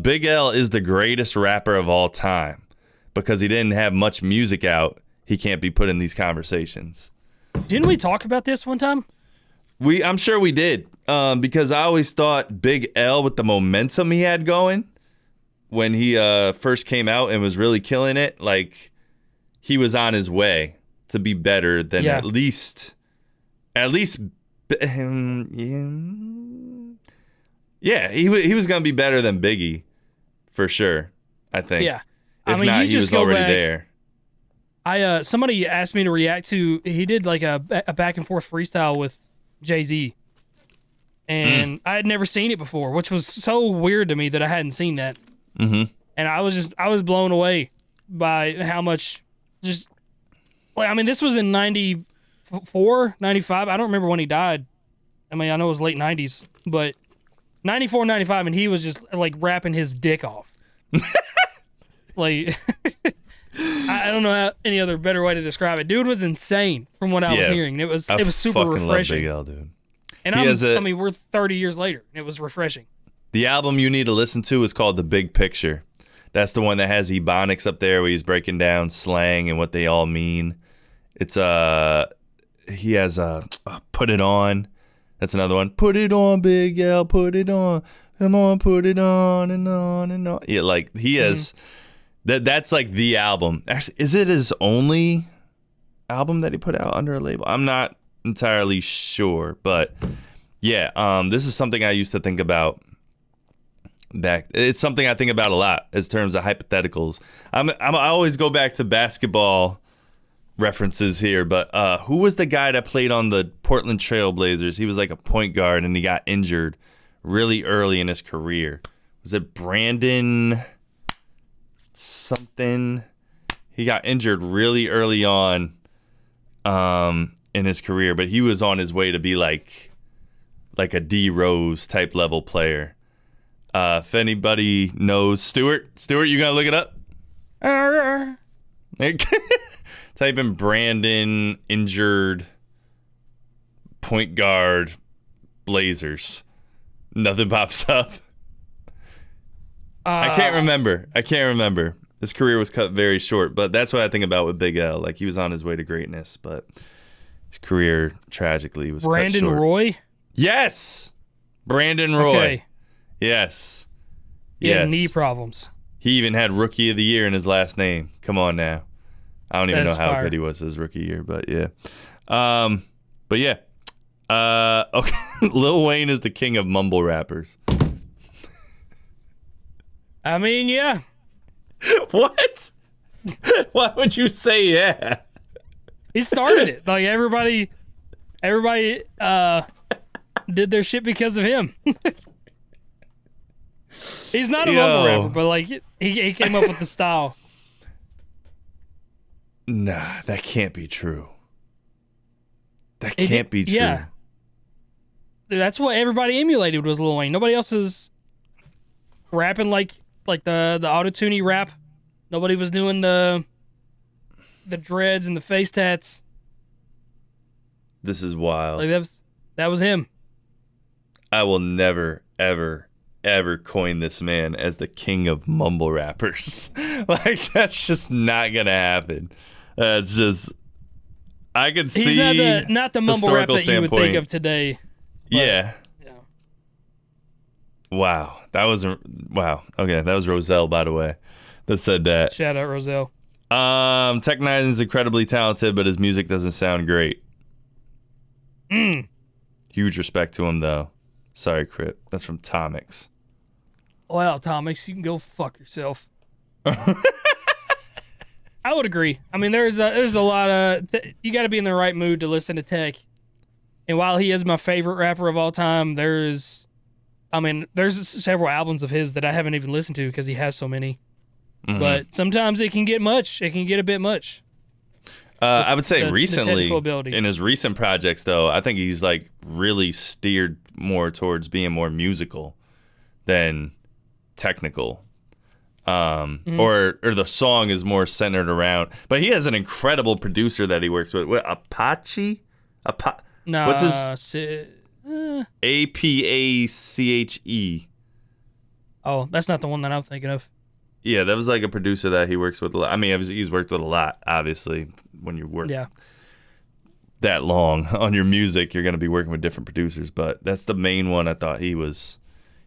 Big L is the greatest rapper of all time because he didn't have much music out. He can't be put in these conversations. Didn't we talk about this one time? I'm sure we did, because I always thought Big L, with the momentum he had going when he first came out and was really killing it, like he was on his way to be better than at least yeah, he was gonna be better than Biggie for sure, I think. Yeah. If I mean, not, you he just was go already back- there. Somebody asked me to react to, he did like a back and forth freestyle with Jay-Z. And I had never seen it before, which was so weird to me that I hadn't seen that. And I was blown away by how much this was in 94, 95. I don't remember when he died. I mean, I know it was late 90s, but 94, 95, and he was just like rapping his dick off. Like, I don't know any other better way to describe it. Dude was insane from what I was hearing. It was super fucking refreshing. love Big L, dude. And we're 30 years later, and it was refreshing. The album you need to listen to is called The Big Picture. That's the one that has Ebonics up there where he's breaking down slang and what they all mean. It's he has Put It On. That's another one. Put it on, Big L, put it on. Come on, put it on and on and on. Yeah, like he has that's like the album. Actually, is it his only album that he put out under a label? I'm not entirely sure, but yeah, this is something I used to think about back. It's something I think about a lot in terms of hypotheticals. I always go back to basketball references here, but who was the guy that played on the Portland Trail Blazers? He was like a point guard and he got injured really early in his career. Was it Brandon something? He got injured really early on in his career, but he was on his way to be like a D Rose type level player. If anybody knows Stewart, you gonna look it up? Type in Brandon injured point guard Blazers. Nothing pops up. I can't remember. His career was cut very short, but that's what I think about with Big L. Like, he was on his way to greatness, but his career tragically was cut short. Brandon Roy? Yes. Brandon Roy. Okay. Yes. He had knee problems. He even had Rookie of the Year in his last name. Come on now. I don't even know how fire. good he was his rookie year, but yeah. But yeah. Okay. Lil Wayne is the king of mumble rappers. I mean, yeah. What? Why would you say yeah? He started it. Like, everybody did their shit because of him. He's not a mumble rapper, but like he came up with the style. Nah, that can't be true. That can't be true. Yeah. That's what everybody emulated was Lil Wayne. Nobody else was rapping like the auto-tune rap. Nobody was doing the dreads and the face tats. This is wild. Like that was him. I will never, ever, ever coin this man as the king of mumble rappers. Like, that's just not gonna happen. That's just, I could see. He's not the mumble rap that you would think of today. But, yeah. Wow. Wow. Okay, that was Roselle, by the way, that said that. Shout out Roselle. Tech Nine is incredibly talented, but his music doesn't sound great. Huge respect to him, though. Sorry, Crypt. That's from Tomix. Well, Tomix, you can go fuck yourself. I would agree. I mean, there's a lot of you got to be in the right mood to listen to Tech. And while he is my favorite rapper of all time, there's several albums of his that I haven't even listened to because he has so many. Mm-hmm. But sometimes it can get much. It can get a bit much. I would say recently, in his recent projects, though, I think he's like really steered more towards being more musical than technical. Or the song is more centered around. But he has an incredible producer that he works with. What, Apache? Nah, what's his? Apache. Oh, that's not the one that I'm thinking of. Yeah, that was like a producer that he works with a lot. I mean, he's worked with a lot, obviously. When you work that long on your music, you're going to be working with different producers. But that's the main one I thought he was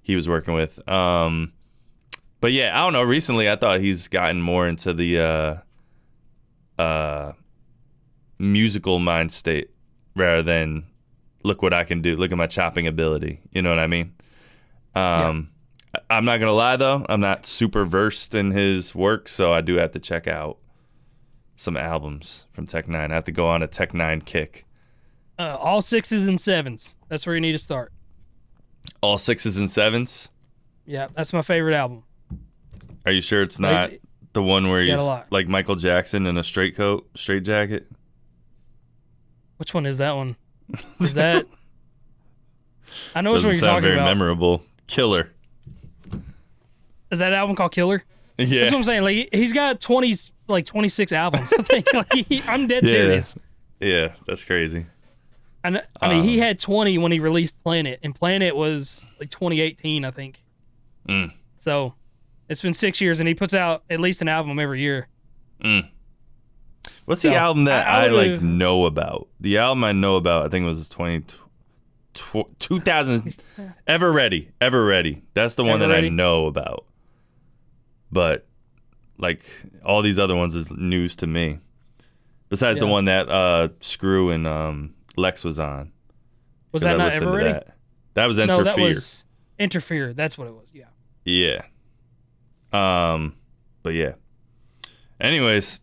working with. But yeah, I don't know. Recently, I thought he's gotten more into the musical mind state rather than look what I can do. Look at my chopping ability. You know what I mean? I'm not going to lie, though. I'm not super versed in his work, so I do have to check out some albums from Tech Nine. I have to go on a Tech Nine kick. All 6s and 7s. That's where you need to start. All 6s and 7s? Yeah, that's my favorite album. Are you sure it's not the one where he's like Michael Jackson in a straight jacket? Which one is that one? Is that... I know which one you're talking about. Doesn't sound very memorable. Killer. Is that album called Killer? Yeah. That's what I'm saying. Like, he's got 26 albums. I think. I'm dead serious. Yeah, that's crazy. I mean, he had 20 when he released Planet, and Planet was like 2018, I think. So, it's been 6 years, and he puts out at least an album every year. What's the album that I know about? The album I know about, I think it was 2000. Ever Ready. That's the one that I know about. But like all these other ones is news to me. Besides the one that Screw and Lex was on. Was that not Ever Ready? That was Interfere. No, that was Interfere. That's what it was. Yeah. Yeah. But yeah. Anyways.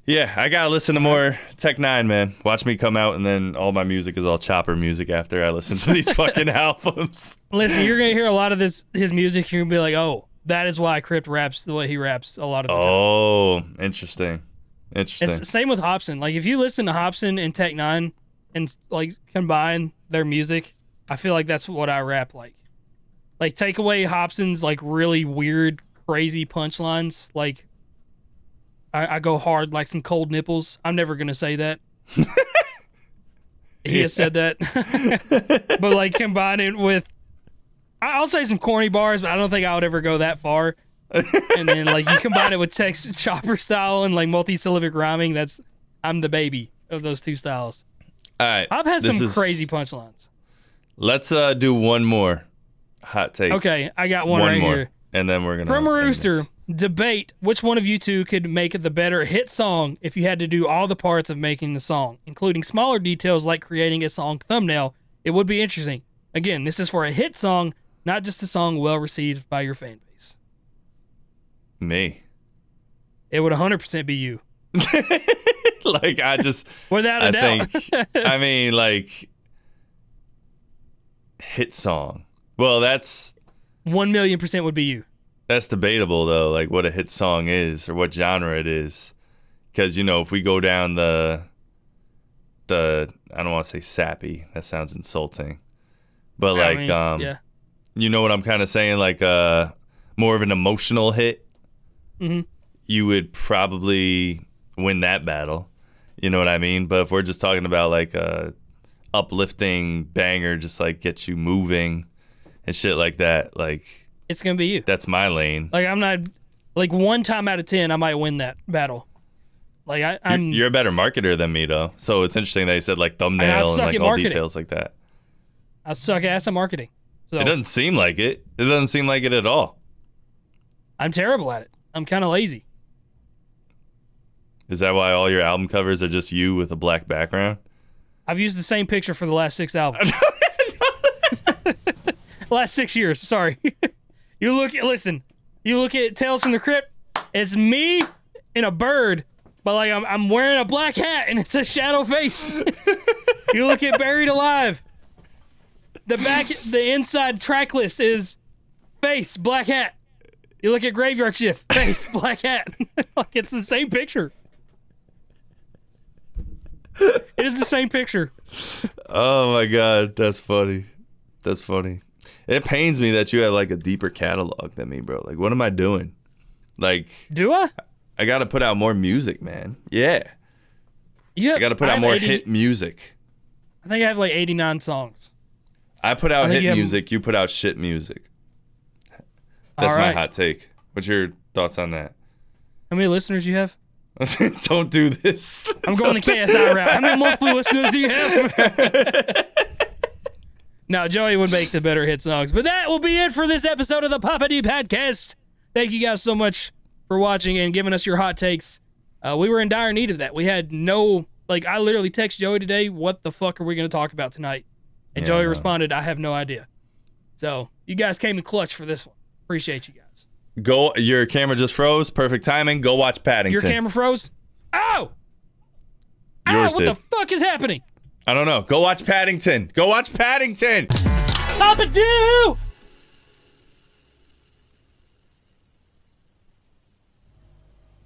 Yeah, I gotta listen to more Tech Nine, man. Watch me come out, and then all my music is all chopper music after I listen to these fucking albums. Listen, you're gonna hear a lot of his music. You're gonna be like, oh, that is why Crypt raps the way he raps a lot of the time. Oh, interesting. It's the same with Hobson. Like, if you listen to Hobson and Tech Nine and like combine their music, I feel like that's what I rap like. Like, take away Hobson's like really weird, crazy punchlines, like. I go hard like some cold nipples. I'm never going to say that. He has said that. But like combine it with, I'll say some corny bars, but I don't think I would ever go that far. And then like you combine it with text chopper style and like multi-syllabic rhyming. I'm the baby of those two styles. All right. I've had some crazy punchlines. Let's do one more hot take. Okay, I got one right here. And then we're going to... From a Rooster, debate which one of you two could make the better hit song if you had to do all the parts of making the song, including smaller details like creating a song thumbnail. It would be interesting. Again, this is for a hit song, not just a song well received by your fan base. Me. It would 100% be you. Like, Without a doubt. I mean, like, hit song. Well, that's... 1,000,000% would be you. That's debatable, though, like what a hit song is or what genre it is. Because, you know, if we go down the I don't want to say sappy. That sounds insulting. But, yeah. You know what I'm kind of saying? Like, more of an emotional hit. Mm-hmm. You would probably win that battle. You know what I mean? But if we're just talking about, like, a uplifting banger, just, like, get you moving and shit like that, like... It's going to be you. That's my lane. Like, I'm not... Like, 1 time out of 10, I might win that battle. Like, I'm... You're a better marketer than me, though. So it's interesting that you said, like, thumbnail and, like, all details like that. I suck ass at marketing. So it doesn't seem like it. It doesn't seem like it at all. I'm terrible at it. I'm kind of lazy. Is that why all your album covers are just you with a black background? I've used the same picture for the last 6 albums. Last 6 years, sorry. You look at Tales from the Crypt, it's me and a bird, but like I'm wearing a black hat and it's a shadow face. You look at Buried Alive, the inside track list is face, black hat. You look at Graveyard Shift, face, black hat. Like it's the same picture. It is the same picture. Oh my God, that's funny. That's funny. It pains me that you have like a deeper catalog than me, bro. Like, what am I doing? Like, do I? I got to put out more music, man. Yeah. I got to put out more hit music. I think I have like 89 songs. I put out hit music. You put out shit music. That's my hot take. What's your thoughts on that? How many listeners you have? Don't do this. I'm going the KSI route. How many monthly listeners do you have? No, Joey would make the better hit songs. But that will be it for this episode of the Papa D Podcast. Thank you guys so much for watching and giving us your hot takes. We were in dire need of that. We had I literally texted Joey today, what the fuck are we going to talk about tonight? And Joey responded, I have no idea. So you guys came in clutch for this one. Appreciate you guys. Your camera just froze. Perfect timing. Go watch Paddington. Your camera froze? Oh! Yours what did. The fuck is happening? I don't know. Go watch Paddington. Go watch Paddington. Papa Do!